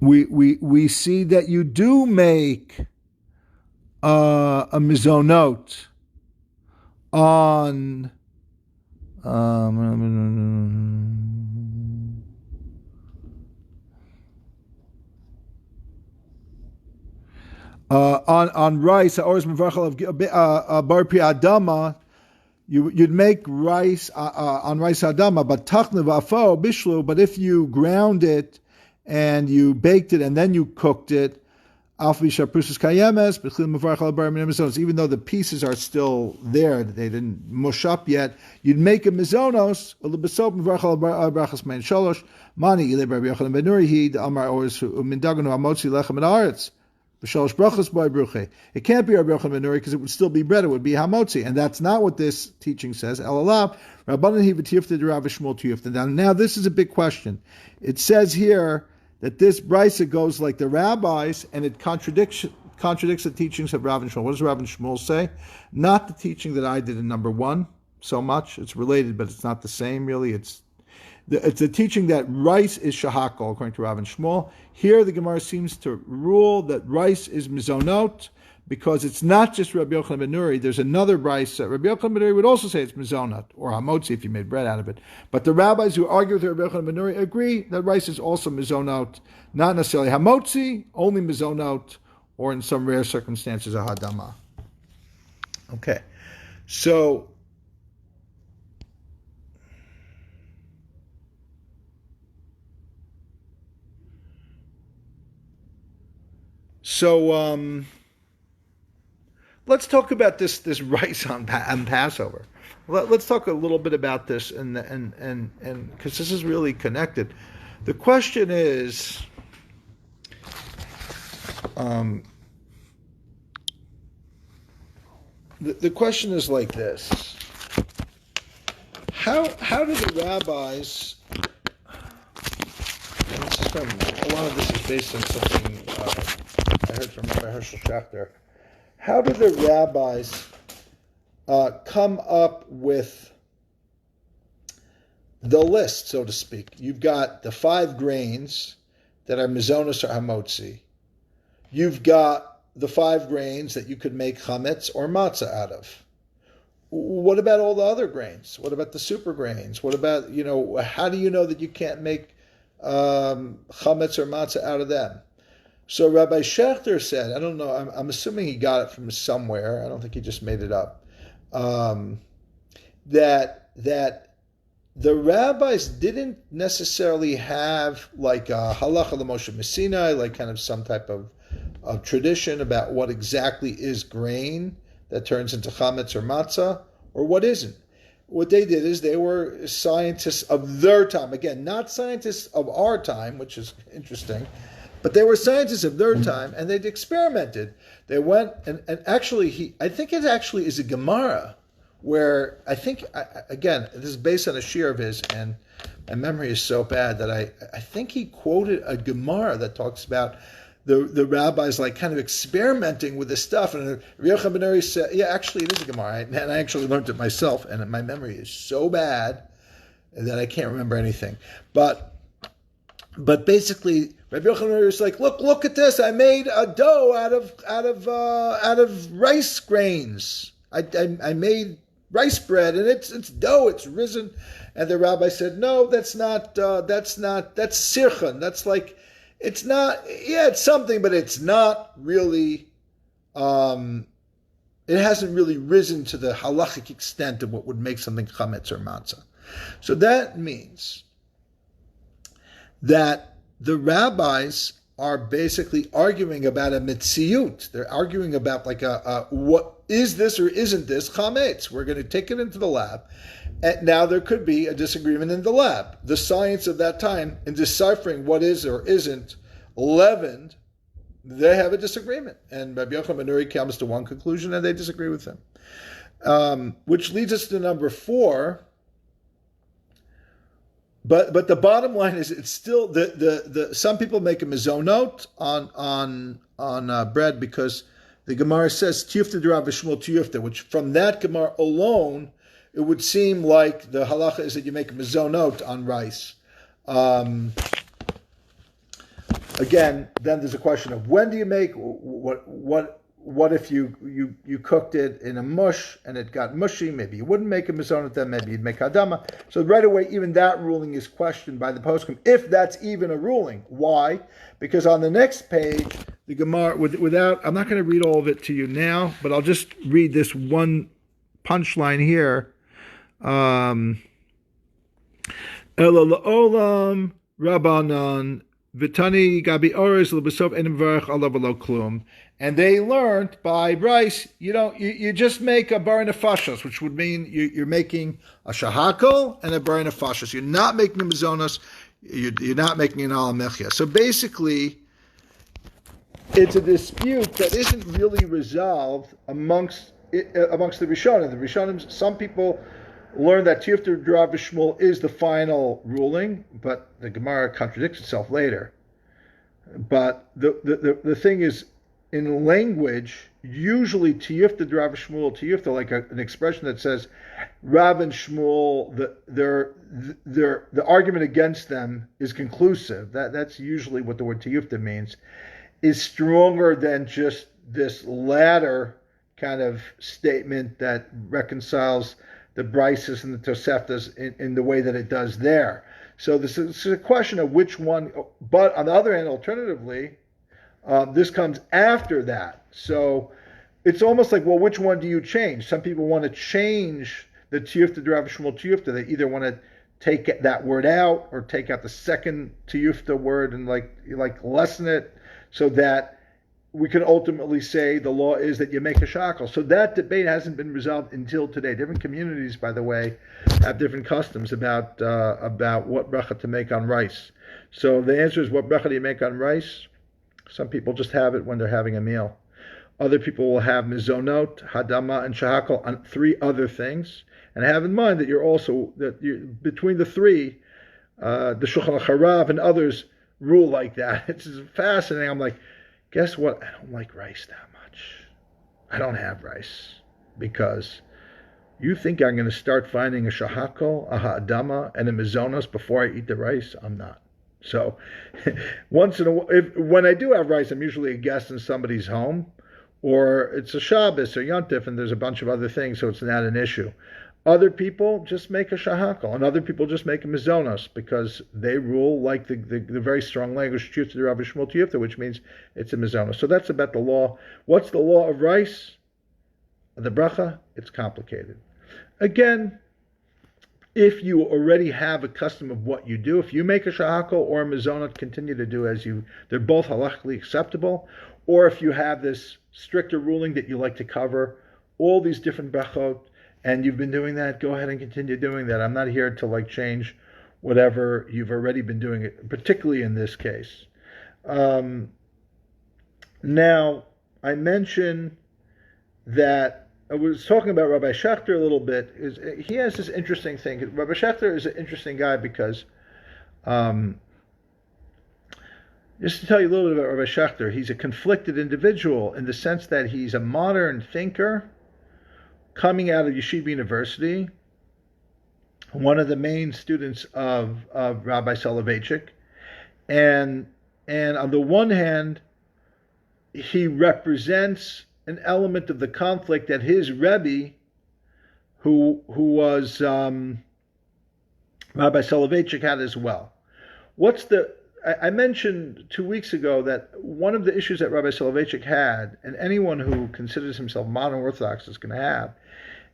we see that you do make a mezonot on rice, bar pri adama, you'd make rice on rice adama, but tachnu v'afo bishlu. But if you ground it and you baked it and then you cooked it, even though the pieces are still there, they didn't mush up yet, you'd make a mezonos, it can't be Rabbi Yochanan ben Nuri because it would still be bread, it would be hamotzi, and that's not what this teaching says. Now this is a big question. It says here that this brisa goes like the rabbis, and it contradicts the teachings of Rav and Shmuel. What does Rav and Shmuel say? Not the teaching that I did in number 1 so much. It's related, but it's not the same really. It's the teaching that rice is shahakol, according to Rav and Shmuel. Here the Gemara seems to rule that rice is mezonot, because it's not just Rabbi Yochanan ben Nuri. There's another brisa. Rabbi Yochanan ben Nuri would also say it's mezonot, or hamotzi if you made bread out of it. But the rabbis who argue with Rabbi Yochanan ben Nuri agree that rice is also mezonot, not necessarily hamotzi, only mezonot, or in some rare circumstances a hadama. Okay, so let's talk about this rice on Passover. Let's talk a little bit about this, and because this is really connected. The question is, the question is like this: How do the rabbis assume a lot of this is based on something I heard from Rabbi Solovichek. How do the rabbis come up with the list, so to speak? You've got the 5 grains that are mezonot or hamotzi. You've got the 5 grains that you could make chametz or matzah out of. What about all the other grains? What about the super grains? What about, how do you know that you can't make chametz or matzah out of them? So Rabbi Schechter said, I don't know, I'm assuming he got it from somewhere. I don't think he just made it up. That the rabbis didn't necessarily have like a Halakhah Moshe Messinai, like kind of some type of tradition about what exactly is grain that turns into chametz or matzah, or what isn't. What they did is they were scientists of their time. Again, not scientists of our time, which is interesting, but they were scientists of their time, and they'd experimented. They went, and actually, I think it actually is a Gemara, where I think, again, this is based on a shiur of his, and my memory is so bad that I think he quoted a Gemara that talks about the rabbis like kind of experimenting with this stuff. And Yochanan ben Nuri said, yeah, actually it is a Gemara. And I actually learned it myself, and my memory is so bad that I can't remember anything. But basically, Rabbi Yochanan ben Nuri was like, look at this. I made a dough out of rice grains. I made rice bread, and it's dough. It's risen. And the rabbi said, no, that's sirchan. That's like, it's not, it's something, but it's not really, it hasn't really risen to the halachic extent of what would make something chametz or matzah. So that means that the rabbis are basically arguing about a mitziyut. They're arguing about like what is this or isn't this chametz? We're going to take it into the lab. And now there could be a disagreement in the lab. The science of that time in deciphering what is or isn't leavened, they have a disagreement. And Rabbi Yochanan ben Nuri comes to one conclusion, and they disagree with him. Which leads us to number 4. But the bottom line is, it's still the some people make a mezonot on bread, because the Gemara says tiyufta d'Rav Shmuel tiyufta, which from that Gemara alone, it would seem like the halacha is that you make a mezonot on rice. Again, then there's a question of when do you make what if you cooked it in a mush and it got mushy? Maybe you wouldn't make a mezonot then, maybe you'd make hadama. So right away, even that ruling is questioned by the poskim, if that's even a ruling. Why? Because on the next page, the Gemara, without, I'm not going to read all of it to you now, but I'll just read this one punchline here. Ela la'olam Rabbanan Vitani Gabi Orez l'besov enim varach alav v'lo klum. And they learned by rice, you just make a barley nefashot, which would mean you're making a shahakol and a barley nefashot. You're not making a mezonos, you're not making an alamechia. So basically, it's a dispute that isn't really resolved amongst the Rishonim. The Rishonim, some people learn that tiyufta d'Rav Shmuel is the final ruling, but the Gemara contradicts itself later. But the thing is, in language, usually tiyufta d'Rav Shmuel, tiyufta, like an expression that says Rav and Shmuel, the argument against them is conclusive. That's usually what the word tiyufta means, is stronger than just this latter kind of statement that reconciles the Brachos and the Tosafot in the way that it does there. So this is a question of which one, but on the other hand, alternatively, this comes after that. So it's almost like, well, which one do you change? Some people want to change the tiyufta d'Rav Shmuel tiyufta. They either want to take that word out or take out the second tiyufta word and like lessen it, so that we can ultimately say the law is that you make a shackle. So that debate hasn't been resolved until today. Different communities, by the way, have different customs about what bracha to make on rice. So the answer is, what bracha do you make on rice? Some people just have it when they're having a meal. Other people will have mezonot, hadama, and shahakal on 3 other things. And have in mind that between the 3, the Shulchan Aruch and others rule like that. It's fascinating. I'm like, guess what? I don't like rice that much. I don't have rice because you think I'm going to start finding a shahakol, a ha'adama, and a mezonot before I eat the rice? I'm not. So once in a while, when I do have rice, I'm usually a guest in somebody's home, or it's a Shabbos or Yontif, and there's a bunch of other things, so it's not an issue. Other people just make a shahakal, and other people just make a mezonot because they rule like the very strong language to the Rabbi Shmuel Tiyufta, which means it's a mezonot. So that's about the law. What's the law of rice? The bracha? It's complicated. Again, if you already have a custom of what you do, if you make a shahakal or a mezonot, continue to do as you. They're both halachically acceptable. Or if you have this stricter ruling that you like to cover all these different brachot, and you've been doing that, go ahead and continue doing that. I'm not here to change whatever you've already been doing, particularly in this case. Now, I mentioned that I was talking about Rabbi Schachter a little bit. He has this interesting thing. Rabbi Schachter is an interesting guy because, just to tell you a little bit about Rabbi Schachter, he's a conflicted individual in the sense that he's a modern thinker coming out of Yeshiva University, one of the main students of Rabbi Solovichek, and on the one hand, he represents an element of the conflict that his Rabbi, who was Rabbi Solovichek, had as well. I mentioned 2 weeks ago that one of the issues that Rabbi Solovichek had, and anyone who considers himself modern Orthodox is going to have,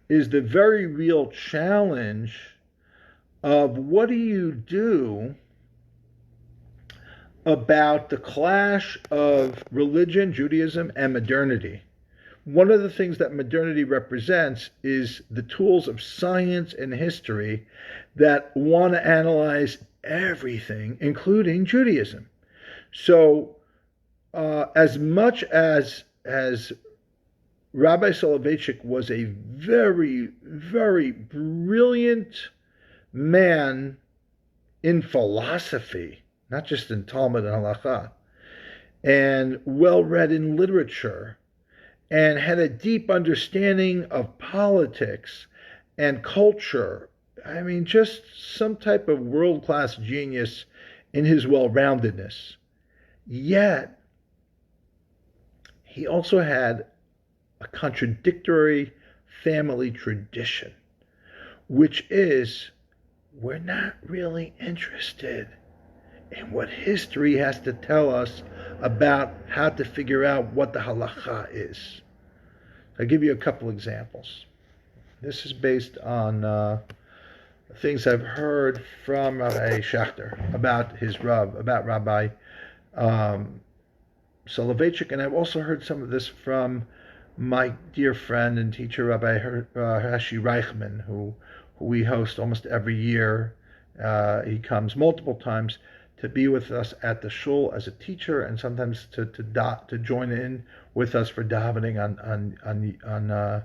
is the very real challenge of what do you do about the clash of religion, Judaism, and modernity. One of the things that modernity represents is the tools of science and history that want to analyze everything, including Judaism. So, as much as Rabbi Solovichek was a very, very brilliant man in philosophy, not just in Talmud and Halakhah, and well-read in literature, and had a deep understanding of politics and culture. I mean, just some type of world-class genius in his well-roundedness. Yet, he also had a contradictory family tradition, which is we're not really interested in what history has to tell us about how to figure out what the Halakhah is. I'll give you a couple examples. This is based on things I've heard from Rabbi Schachter about his Rav, about Rabbi Solovichek, and I've also heard some of this from my dear friend and teacher Rabbi Hashi Reichman, who we host almost every year. He comes multiple times to be with us at the shul as a teacher, and sometimes to join in with us for davening on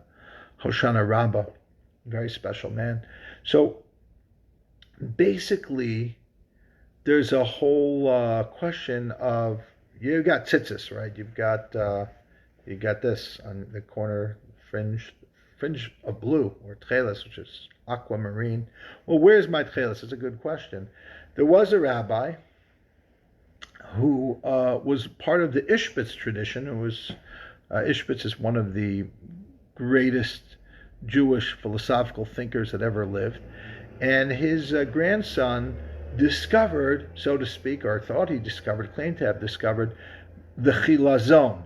Hoshana Rabbah. Very special man. So basically, there's a whole question of, you got tzitzis, right? You got this on the corner fringe of blue, or tchelis, which is aquamarine. Well, where's my tchelis? It's a good question. There was a rabbi who was part of the Ishbitzer tradition. It was Ishbitzer is one of the greatest Jewish philosophical thinkers that ever lived, and his grandson discovered, so to speak, or thought he discovered, claimed to have discovered, the chilazon,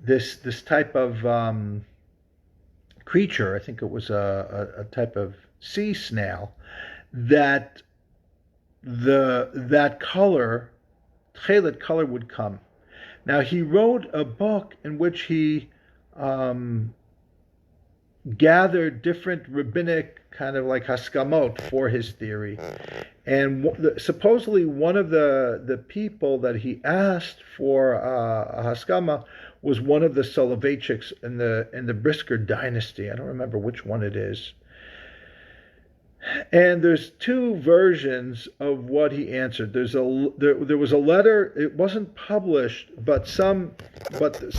this type of creature. I think it was a type of sea snail that that color, tchelet color, would come. Now, he wrote a book in which he gathered different rabbinic kind of like haskamot for his theory. And supposedly one of the people that he asked for a haskama was one of the Solovicheks in the Brisker dynasty. I don't remember which one it is. And there's two versions of what he answered. There was a letter. It wasn't published, but some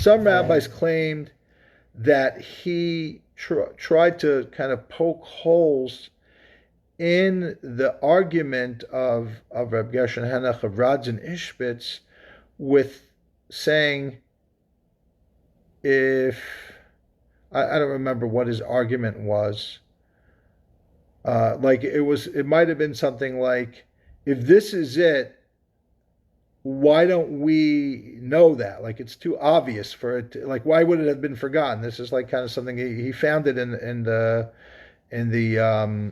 rabbis claimed that he tried to kind of poke holes in the argument of Reb Gershon Henoch of Radz and Ishbitzer with saying, if I don't remember what his argument was. It might have been something like, if this is it, why don't we know that? Like, it's too obvious for it to, like, why would it have been forgotten? This is like kind of something he found it in the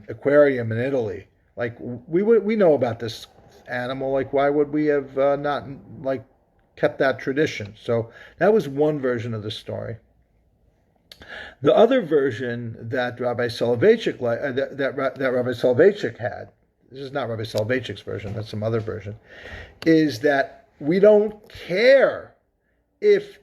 aquarium in Italy. Like, we know about this animal. Like, why would we have not like kept that tradition? So that was one version of the story. The other version that Rabbi Solovichek that Rabbi Solovichek had, this is not Rabbi Solovichek's version, that's some other version, is that we don't care if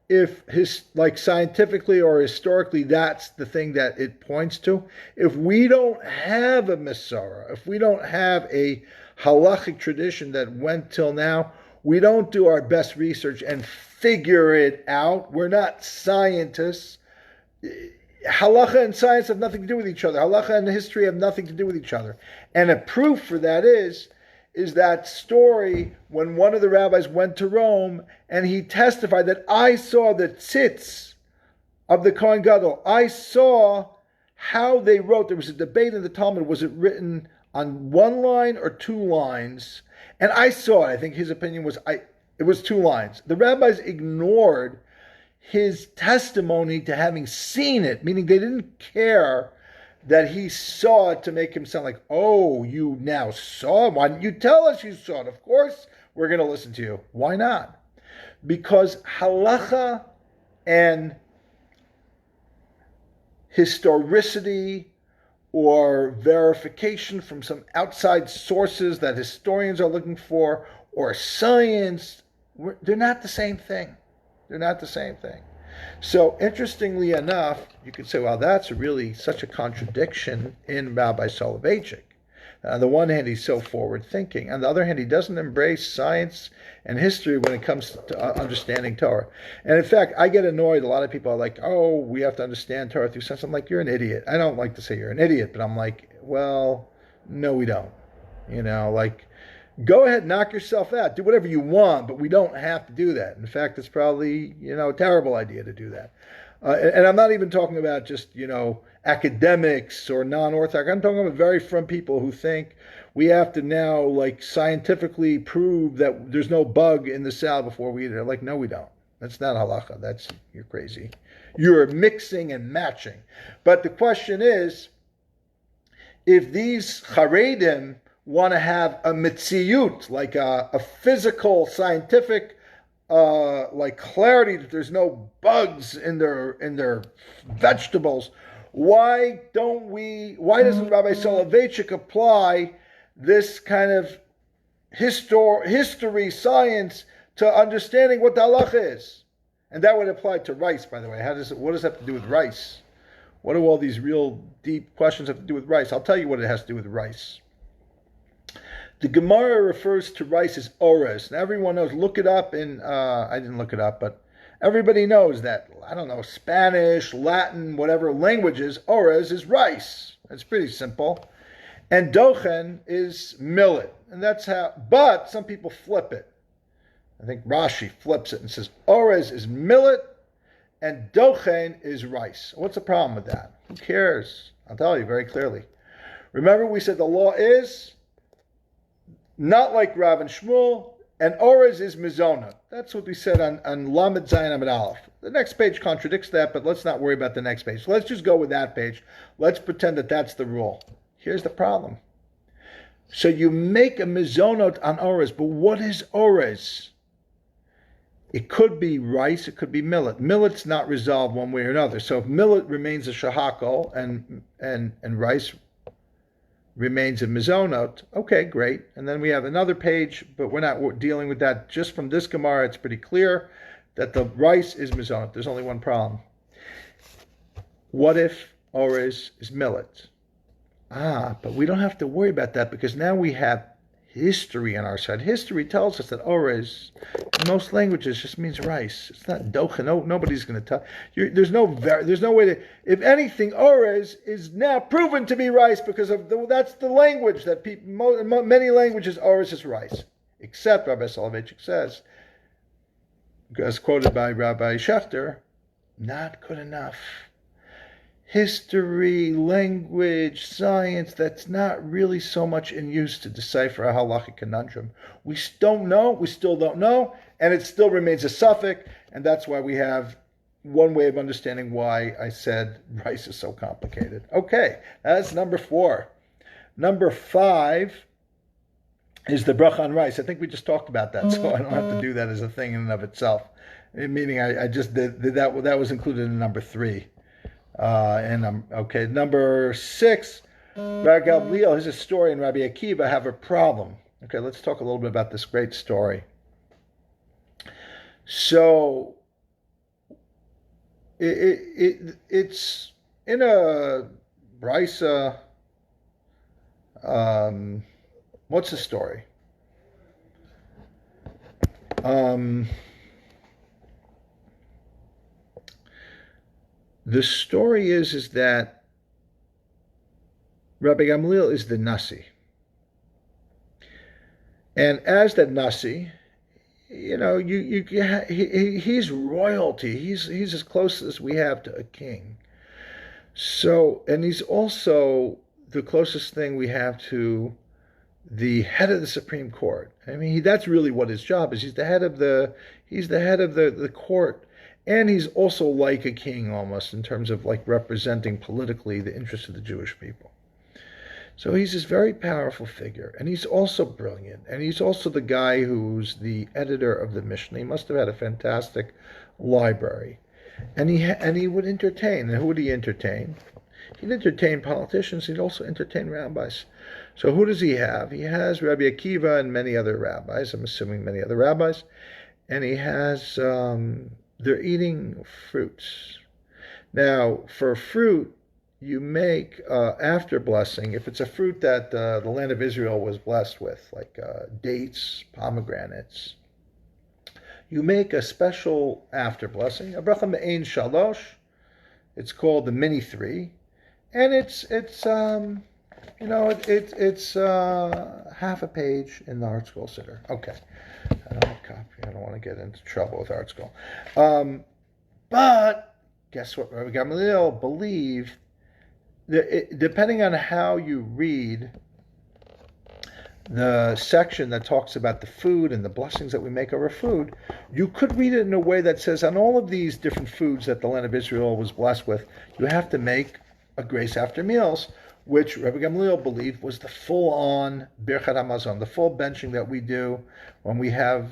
his, like, scientifically or historically that's the thing that it points to. If we don't have a Masorah, if we don't have a halachic tradition that went till now, we don't do our best research and figure it out. We're not scientists. Halacha and science have nothing to do with each other. Halacha and history have nothing to do with each other. And a proof for that is that story when one of the rabbis went to Rome and he testified that I saw the tzitz of the Kohen Gadol. I saw how they wrote. There was a debate in the Talmud. Was it written on one line or two lines? And I saw it. I think his opinion was it was two lines. The rabbis ignored his testimony to having seen it, meaning they didn't care that he saw it to make him sound like, oh, you now saw it? Why didn't you tell us you saw it? Of course we're going to listen to you. Why not? Because halacha and historicity or verification from some outside sources that historians are looking for, or science, they're not the same thing. They're not the same thing. So interestingly enough, you could say, well, that's really such a contradiction in Rabbi Solovichek. On the one hand, he's so forward-thinking. On the other hand, he doesn't embrace science and history when it comes to understanding Torah. And in fact, I get annoyed. A lot of people are like, oh, we have to understand Torah through science. I'm like, you're an idiot. I don't like to say you're an idiot, but I'm like, well, no, we don't. Like, go ahead, knock yourself out. Do whatever you want, but we don't have to do that. In fact, it's probably, a terrible idea to do that. And I'm not even talking about just, academics or non-orthodox. I'm talking about very firm people who think we have to now, like, scientifically prove that there's no bug in the salad before we eat it. Like, no, we don't. That's not halacha. You're crazy. You're mixing and matching. But the question is, if these charedim want to have a mitziyut, like a physical, scientific, like clarity that there's no bugs in their vegetables, why doesn't Rabbi Solovichek apply this kind of history, science to understanding what the halacha is? And that would apply to rice, by the way. What does that have to do with rice? What do all these real deep questions have to do with rice? I'll tell you what it has to do with rice. The Gemara refers to rice as Orez. Now everyone knows, look it up I didn't look it up, but everybody knows that, Spanish, Latin, whatever languages, Orez is rice. It's pretty simple. And Dochan is millet. And that's how, but some people flip it. I think Rashi flips it and says Orez is millet and Dochan is rice. What's the problem with that? Who cares? I'll tell you very clearly. Remember we said the law is not like Rav and Shmuel, and Orez is mezonot. That's what we said on Lamed Zayin Amid Aleph. The next page contradicts that, but let's not worry about the next page. So let's just go with that page. Let's pretend that that's the rule. Here's the problem. So you make a mezonot on Orez, but what is Orez? It could be rice, it could be millet. Millet's not resolved one way or another. So if millet remains a shahakol and rice remains a mezonot, okay, great. And then we have another page, but we're not dealing with that. Just from this Gemara, it's pretty clear that the rice is mezonot. There's only one problem. What if Orez is millet? But we don't have to worry about that because now we have history on our side. History tells us that Orez in most languages just means rice. It's not Dochan. No, nobody's going to tell. There's no way to. If anything, Orez is now proven to be rice because that's the language that people. Many languages, Orez is rice, except Rabbi Solovichek says, as quoted by Rabbi Schechter, not good enough. History, language, science, that's not really so much in use to decipher a halachic conundrum. We still don't know, and it still remains a suffix, and that's why we have one way of understanding why I said rice is so complicated. Okay, that's number 4. Number 5 is the bracha on rice. I think we just talked about that, so I don't have to do that as a thing in and of itself. Meaning I just did that was included in number 3. Number 6, Rabbi Gamliel, his historian Rabbi Akiva have a problem. Okay, let's talk a little bit about this great story. So, it's in a brisa. What's the story? The story is that Rabbi Gamliel is the Nasi. And as that Nasi, he's royalty. He's as close as we have to a king. So, and he's also the closest thing we have to the head of the Supreme Court. I mean, that's really what his job is. He's the head of the court. And he's also like a king almost in terms of like representing politically the interests of the Jewish people. So he's this very powerful figure, and he's also brilliant, and he's also the guy who's the editor of the Mishnah. He must have had a fantastic library, and he would entertain. And who would he entertain? He'd entertain politicians. He'd also entertain rabbis. So who does he have? He has Rabbi Akiva and many other rabbis. I'm assuming many other rabbis, and he has. They're eating fruits. Now, for fruit, you make after blessing, if it's a fruit that the land of Israel was blessed with, like dates, pomegranates, you make a special after blessing, a bracha me'ein shalosh. It's called the mini 3, and it's half a page in the Art Scroll Siddur. Okay. I don't have a copy. I don't want to get into trouble with Art Scroll. But guess what? Rabbi Gamliel believed that depending on how you read the section that talks about the food and the blessings that we make over food, you could read it in a way that says on all of these different foods that the land of Israel was blessed with, you have to make a grace after meals, which Rabbi Gamliel believed was the full-on Birchat HaMazon, the full benching that we do when we have,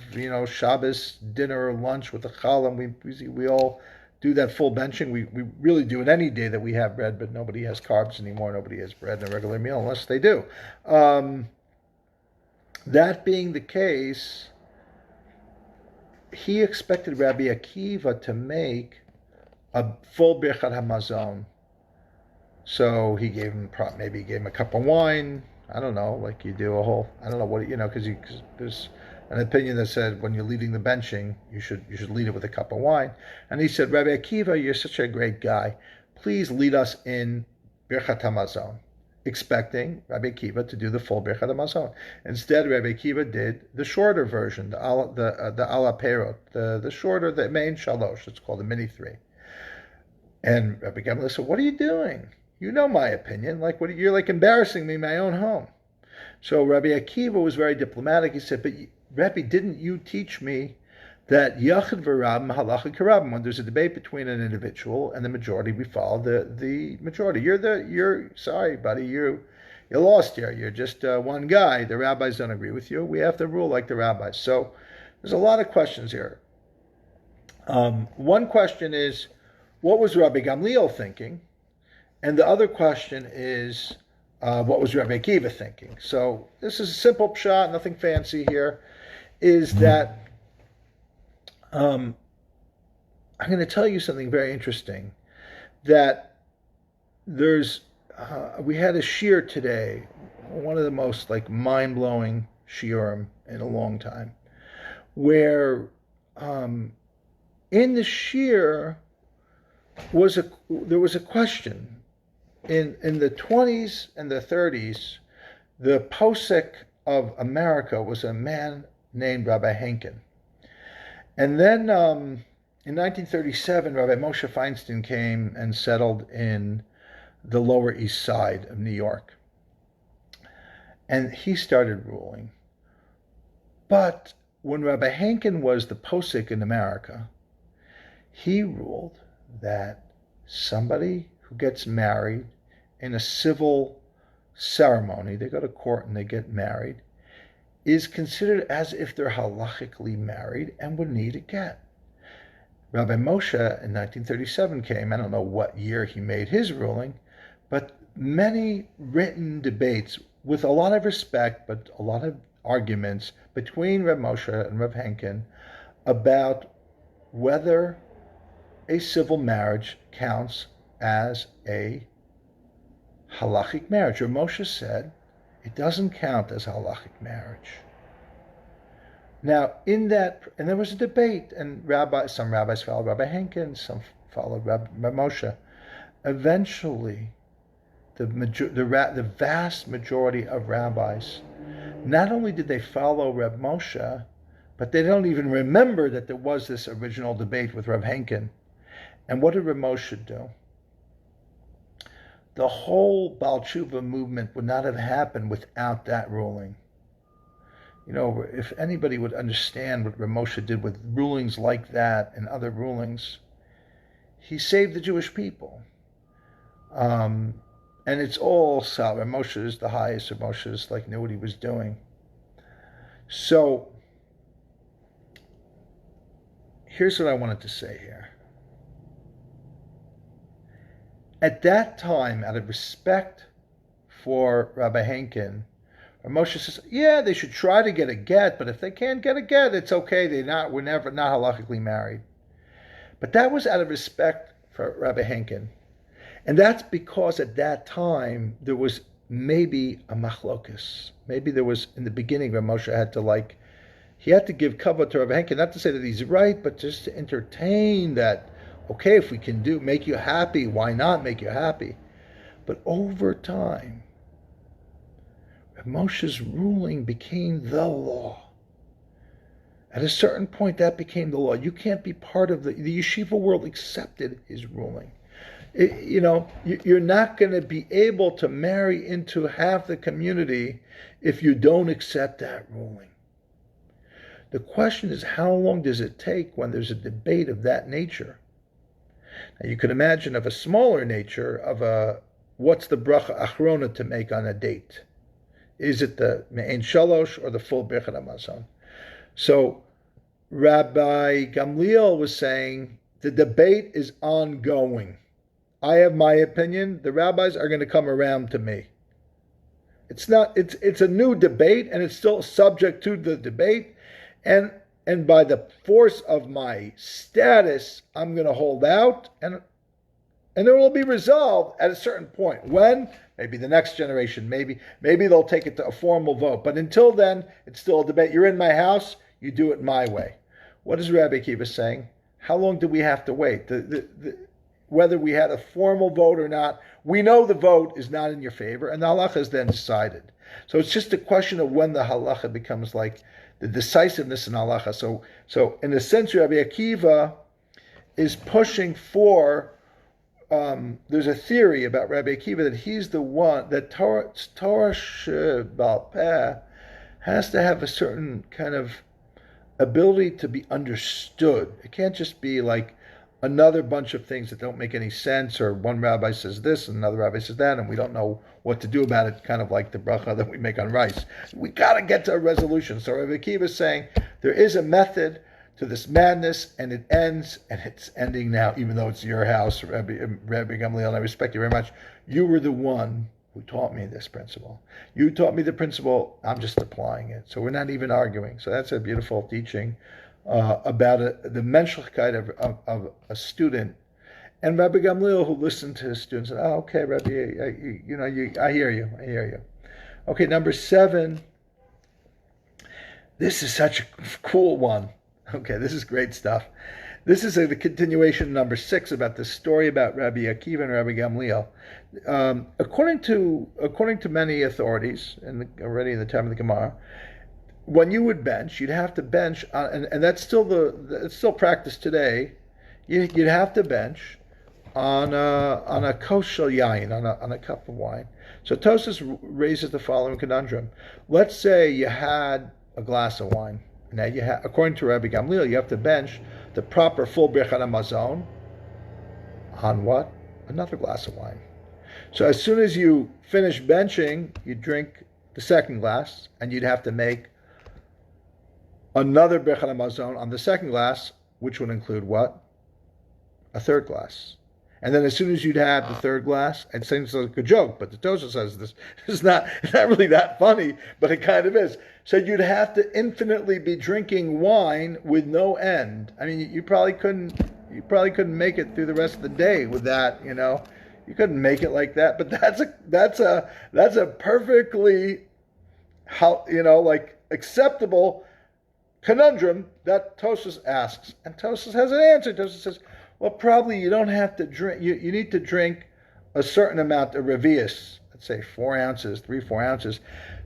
Shabbos dinner or lunch with the challah, and we all do that full benching. We really do it any day that we have bread, but nobody has carbs anymore. Nobody has bread in a regular meal unless they do. That being the case, he expected Rabbi Akiva to make a full Birchat HaMazon. So he gave him a cup of wine. I don't know, like you do a whole. I don't know what because there's an opinion that said when you're leading the benching, you should lead it with a cup of wine. And he said, Rabbi Akiva, you're such a great guy. Please lead us in Birchat HaMazon, expecting Rabbi Akiva to do the full Birchat HaMazon. Instead, Rabbi Akiva did the shorter version, the ala perot, the shorter, the main shalosh. It's called the mini 3. And Rabbi Gamliel said, "What are you doing? You know my opinion. You're embarrassing me in my own home." So Rabbi Akiva was very diplomatic. He said, "But Rabbi, didn't you teach me that Yachid v'Rabim halacha k'Rabim? When there's a debate between an individual and the majority, we follow the majority. You're sorry, buddy. You're lost here. You're just one guy. The rabbis don't agree with you. We have to rule like the rabbis." So there's a lot of questions here. One question is, what was Rabbi Gamliel thinking? And the other question is, what was Rabbi Akiva thinking? So this is a simple pshat, nothing fancy here, is that I'm going to tell you something very interesting, that there's we had a shiur today, one of the most like mind-blowing shiurim in a long time, where in the shiur there was a question. In the 20s and the 30s, the posek of America was a man named Rabbi Hienken. And then in 1937, Rabbi Moshe Feinstein came and settled in the Lower East Side of New York. And he started ruling. But when Rabbi Hienken was the posek in America, he ruled that somebody who gets married in a civil ceremony, they go to court and they get married, is considered as if they're halachically married and would need a get. Rabbi Moshe in 1937 came, I don't know what year he made his ruling, but many written debates with a lot of respect, but a lot of arguments between Rav Moshe and Rav Hienken about whether a civil marriage counts as a halachic marriage. Rav Moshe said it doesn't count as a halachic marriage. Now, in that, and there was a debate, and some rabbis followed Rabbi Hienken, some followed Rav Moshe. Eventually, the vast majority of rabbis, not only did they follow Rav Moshe, but they don't even remember that there was this original debate with Rav Hienken. And what did Rav Moshe do? The whole Baal Tshuva movement would not have happened without that ruling. You know, if anybody would understand what Rav Moshe did with rulings like that and other rulings, he saved the Jewish people. And it's all Rav Moshe is the highest. Rav Moshe is like knew what he was doing. So here's what I wanted to say here. At that time, out of respect for Rabbi Hienken, Moshe says, yeah, they should try to get a get, but if they can't get a get, it's okay. We're never not halachically married. But that was out of respect for Rabbi Hienken. And that's because at that time, there was maybe a machlokus. Maybe there was, in the beginning, Rav Moshe had to give kavod to Rabbi Hienken, not to say that he's right, but just to entertain that, okay, if we can make you happy, why not make you happy? But over time, Rav Moshe's ruling became the law. At a certain point, that became the law. You can't be part of the yeshiva world accepted his ruling. You're not going to be able to marry into half the community if you don't accept that ruling. The question is, how long does it take when there's a debate of that nature? Now, you can imagine of a smaller nature, what's the bracha achrona to make on a date? Is it the me'en shalosh or the full birkat hamazon? So Rabbi Gamliel was saying the debate is ongoing. I have my opinion. The rabbis are going to come around to me. It's a new debate, and it's still subject to the debate. And by the force of my status, I'm going to hold out, and it will be resolved at a certain point. When? Maybe the next generation. Maybe they'll take it to a formal vote. But until then, it's still a debate. You're in my house. You do it my way. What is Rabbi Akiva saying? How long do we have to wait? Whether we had a formal vote or not, we know the vote is not in your favor, and the halacha is then decided. So it's just a question of when the halacha becomes like the decisiveness in halacha. So in a sense, Rabbi Akiva is pushing for. There's a theory about Rabbi Akiva that he's the one that Torah Baal Peh has to have a certain kind of ability to be understood. It can't just be like another bunch of things that don't make any sense, or one rabbi says this and another rabbi says that, and we don't know what to do about it, kind of like the bracha that we make on rice. We got to get to a resolution. So Rabbi Akiva is saying there is a method to this madness, and it ends, and it's ending now, even though it's your house, Rabbi Gamliel, and I respect you very much. You were the one who taught me this principle. You taught me the principle, I'm just applying it. So we're not even arguing. So that's a beautiful teaching about the menschlichkeit of a student And Rabbi Gamliel, who listened to his students, said, "Oh, okay, Rabbi, I hear you. Okay, number 7. This is such a cool one. Okay, this is great stuff. This is the continuation of number 6 about this story about Rabbi Akiva and Rabbi Gamliel. According to many authorities, already in the time of the Gemara, when you would bench, you'd have to bench, and that's still practiced today. You'd have to bench on a kos shel yain, on a cup of wine. So Tosafot raises the following conundrum. Let's say you had a glass of wine. Now according to Rabbi Gamliel, you have to bench the proper full birchot hamazon on what? Another glass of wine. So as soon as you finish benching, you drink the second glass, and you'd have to make another birchot hamazon on the second glass, which would include what? A third glass. And then as soon as you'd have the third glass, it seems like a joke, but the Tosafot says this is not really that funny, but it kind of is. So you'd have to infinitely be drinking wine with no end. I mean, you probably couldn't make it through the rest of the day with that. You couldn't make it like that. But that's a perfectly acceptable conundrum that Tosafot asks, and Tosafot has an answer. Tosafot says, well, probably you don't have to drink. You need to drink a certain amount of revius, let's say 4 ounces, 3-4 ounces,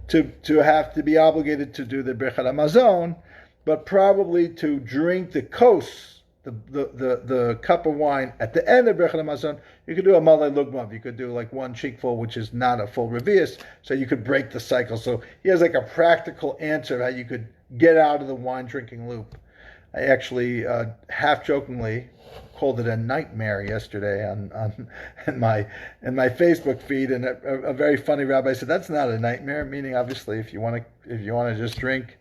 to have to be obligated to do the birchot hamazon, but probably to drink the kos, the cup of wine at the end of birchot hamazon. You could do a malay lugmav. You could do like 1 cheekful, which is not a full revius, so you could break the cycle. So he has like a practical answer of how you could get out of the wine drinking loop. I actually half jokingly called it a nightmare yesterday in my Facebook feed, and a very funny rabbi said that's not a nightmare. Meaning, obviously, if you want to just drink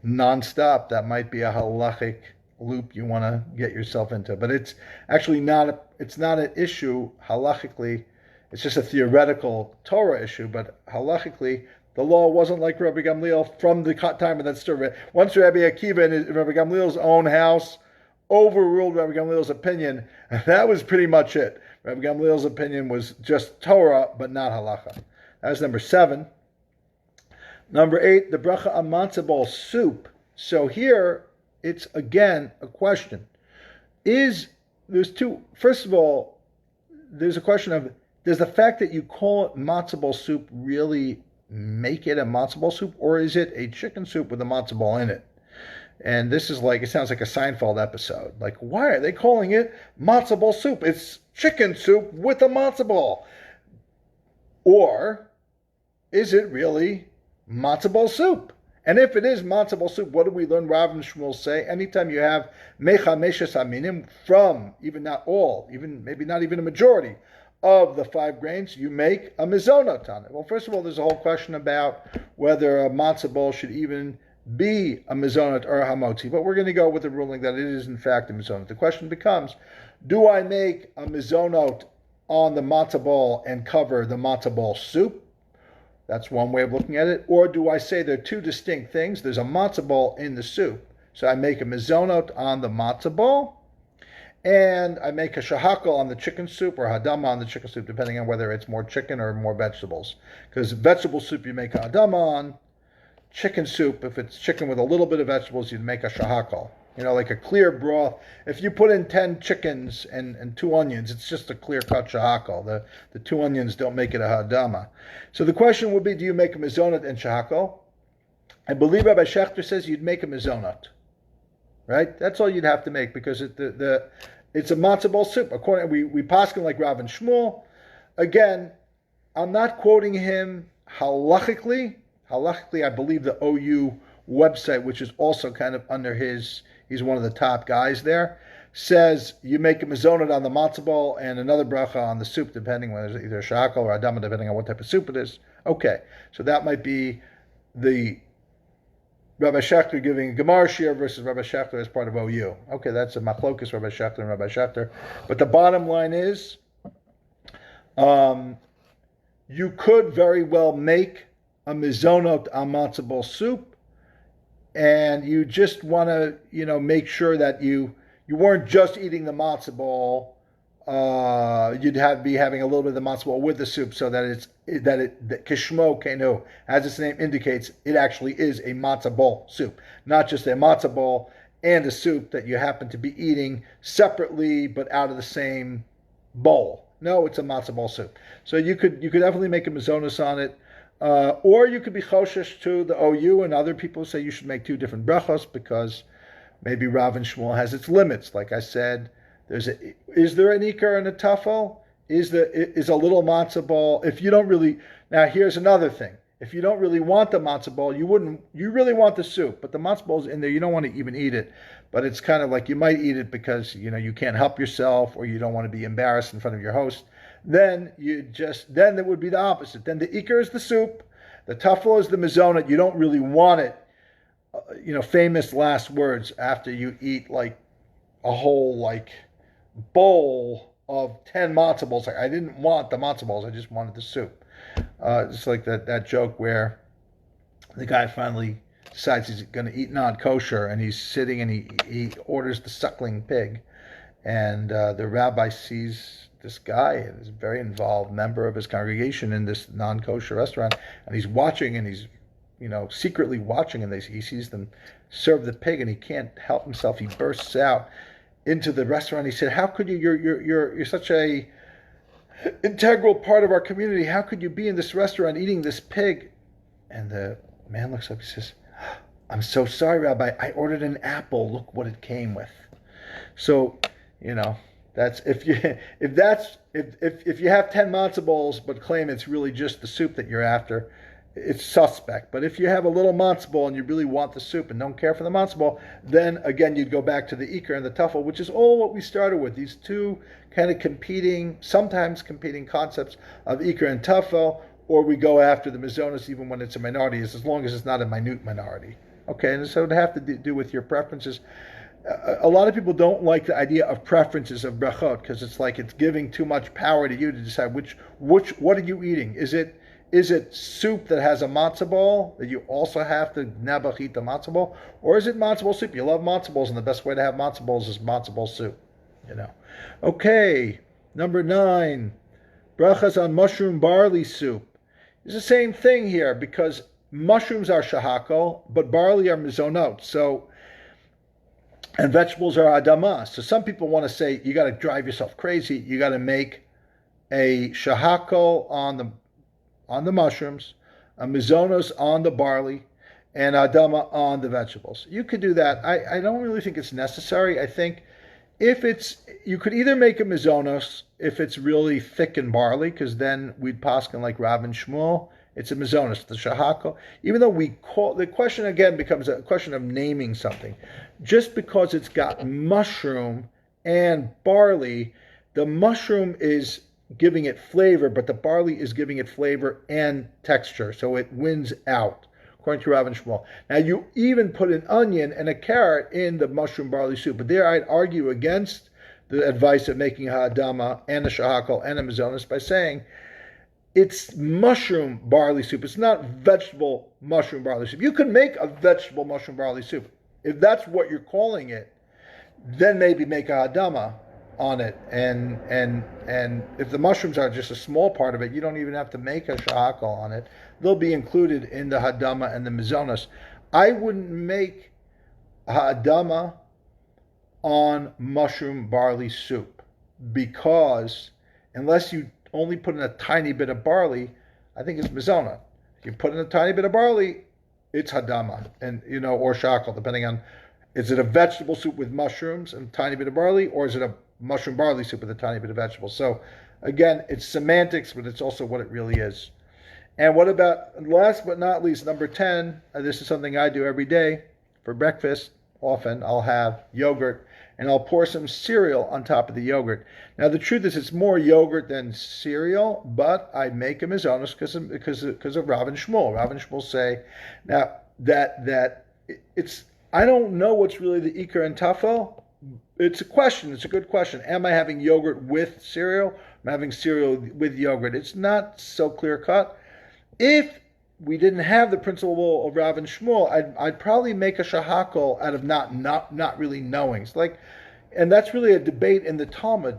nonstop, that might be a halachic loop you want to get yourself into. But it's actually not. It's not an issue halachically. It's just a theoretical Torah issue. But halachically, the law wasn't like Rabbi Gamliel from the time of that story. Once Rabbi Akiva in Rabbi Gamliel's own house overruled Rabbi Gamliel's opinion, that was pretty much it. Rabbi Gamliel's opinion was just Torah, but not Halakhah. That was number 7. Number 8, the bracha on matzah ball soup. So here, it's again a question. First of all, there's a question of, does the fact that you call it matzah ball soup really make it a matzah ball soup, or is it a chicken soup with a matzah ball in it? And this is it sounds like a Seinfeld episode. Like, why are they calling it matzah ball soup? It's chicken soup with a matzah ball. Or is it really matzah ball soup? And if it is matzah ball soup, what do we learn Rav and Shmuel say? Anytime you have mecha meshes aminim from, even not all, even maybe not even a majority of the 5 grains, you make a mezonot on it. Well, first of all, there's a whole question about whether a matzah ball should even be a mezonot or a hamotzi, but we're going to go with the ruling that it is in fact a mezonot. The question becomes, do I make a mezonot on the matzah ball and cover the matzah ball soup? That's one way of looking at it. Or do I say they're 2 distinct things? There's a matzah ball in the soup, so I make a mezonot on the matzah ball, and I make a shahakal on the chicken soup, or hadama on the chicken soup, depending on whether it's more chicken or more vegetables. Because vegetable soup you make a hadama on. Chicken soup, if it's chicken with a little bit of vegetables, you'd make a shahakal. Like a clear broth. If you put in 10 chickens and 2 onions, it's just a clear-cut shahakal. The 2 onions don't make it a hadama. So the question would be, do you make a mezonot and shahakal? I believe Rabbi Schechter says you'd make a mezonot. Right? That's all you'd have to make, because it's a matzah ball soup. We paskin like Rav and Shmuel. Again, I'm not quoting him halachically. Halachically, I believe the OU website, which is also kind of under he's one of the top guys there, says you make a mezonot on the matzah ball and another bracha on the soup, depending whether it's either a shahakal or adama, depending on what type of soup it is. Okay, so that might be the Rabbi Schechter giving a Gemara shiur versus Rabbi Schechter as part of OU. Okay, that's a machlokas Rabbi Schechter and Rabbi Schechter. But the bottom line is, you could very well make a mezonot on matzah ball soup, and you just want to, make sure that you weren't just eating the matzah ball you'd be having a little bit of the matzah ball with the soup, so that that kishmo kenu, as its name indicates, it actually is a matzah ball soup, not just a matzah ball and a soup that you happen to be eating separately but out of the same bowl. No, it's a matzah ball soup. So you could definitely make a mezonot on it, or you could be choshesh to the OU, and other people say you should make two different brachos because maybe Rav and Shmuel has its limits. Like I said, is there an ikar and a tafel? Is a little matzah ball? If you don't really, now here's another thing. If you don't really want the matzah ball, you really want the soup, but the matzah ball's in there, you don't want to even eat it. But it's kind of like you might eat it because you can't help yourself, or you don't want to be embarrassed in front of your host. Then it would be the opposite. Then the ikar is the soup, the tafel is the mezonot. You don't really want it. Famous last words after you eat like a whole bowl of 10 matzah balls. I didn't want the matzah balls, I just wanted the soup. It's like that joke where the guy finally decides he's going to eat non-kosher, and he's sitting and he orders the suckling pig, and the rabbi sees this guy, and is a very involved member of his congregation in this non-kosher restaurant, and he's watching, and he's secretly watching, and he sees them serve the pig, and he can't help himself. He bursts out into the restaurant. He said, "How could you? You're such a integral part of our community. How could you be in this restaurant eating this pig?" And the man looks up. He says, "I'm so sorry, Rabbi. I ordered an apple. Look what it came with." So, that's if you have 10 matzo balls but claim it's really just the soup that you're after, it's suspect. But if you have a little matzo ball and you really want the soup and don't care for the matzo ball, then again you'd go back to the ikar and the tafel, which is all what we started with. These two kind of sometimes competing concepts of ikar and tafel, or we go after the mezonot even when it's a minority, as long as it's not a minute minority. Okay, and so it would have to do with your preferences. A lot of people don't like the idea of preferences of brachot because it's like it's giving too much power to you to decide what are you eating. Is it soup that has a matzah ball that you also have to nabach eat the matzah ball, or is it matzah ball soup? You love matzah balls, and the best way to have matzah balls is matzah ball soup. Okay, number 9, brachas on mushroom barley soup. It's the same thing here because mushrooms are shahakol, but barley are mezonot. And vegetables are adama. So some people want to say you got to drive yourself crazy. You got to make a shahakol on the mushrooms, a mezonos on the barley, and adama on the vegetables. You could do that. I don't really think it's necessary. I think you could either make a mezonos if it's really thick in barley, because then we'd paskin like Rav and Shmuel. It's a mezonos, the shahakol. Even though the question again becomes a question of naming something. Just because it's got mushroom and barley, the mushroom is giving it flavor, but the barley is giving it flavor and texture, so it wins out, according to Rav and Shmuel. Now, you even put an onion and a carrot in the mushroom barley soup, but there I'd argue against the advice of making ha'adama and a shahakol and a mezonos by saying it's mushroom barley soup. It's not vegetable mushroom barley soup. You can make a vegetable mushroom barley soup. If that's what you're calling it, then maybe make a ha'adama on it, and if the mushrooms are just a small part of it, you don't even have to make a shahakol on it. They'll be included in the hadama and the mezonos. I wouldn't make hadama on mushroom barley soup because unless you only put in a tiny bit of barley, I think it's mezonot. If you put in a tiny bit of barley, it's hadama and or shahakol, depending on, is it a vegetable soup with mushrooms and a tiny bit of barley, or is it a mushroom barley soup with a tiny bit of vegetables? So again, it's semantics, but it's also what it really is. And what about, last but not least, number 10, this is something I do every day for breakfast. Often I'll have yogurt and I'll pour some cereal on top of the yogurt. Now the truth is it's more yogurt than cereal, but I make them as honest because of Rav and Shmuel. Rav and Shmuel say now that it's, I don't know what's really the ikar and tafel. It's a question. It's a good question. Am I having yogurt with cereal? I'm having cereal with yogurt. It's not so clear cut. If we didn't have the principle of Rav and Shmuel, I'd probably make a shahakol out of not really knowing. It's like, and that's really a debate in the Talmud.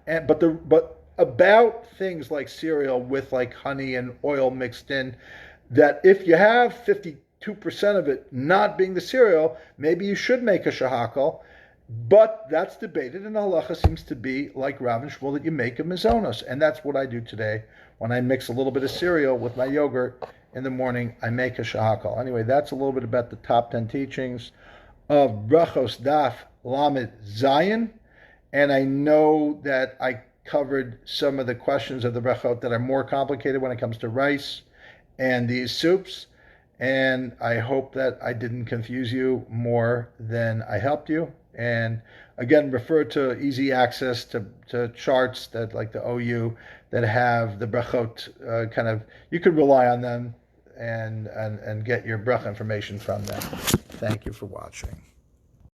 but about things like cereal with like honey and oil mixed in, that if you have 52% of it not being the cereal, maybe you should make a shahakal. But that's debated, and the halacha seems to be like Rav and Shmuel, that you make a mezonot, and that's what I do today. When I mix a little bit of cereal with my yogurt in the morning, I make a shahakal. Anyway, that's a little bit about the top 10 teachings of Brachos Daf Lamed Zayin, and I know that I covered some of the questions of the Brachot that are more complicated when it comes to rice and these soups, and I hope that I didn't confuse you more than I helped you. And again, refer to easy access to charts that like the OU that have the Brachot you can rely on them and get your bracha information from them. Thank you for watching.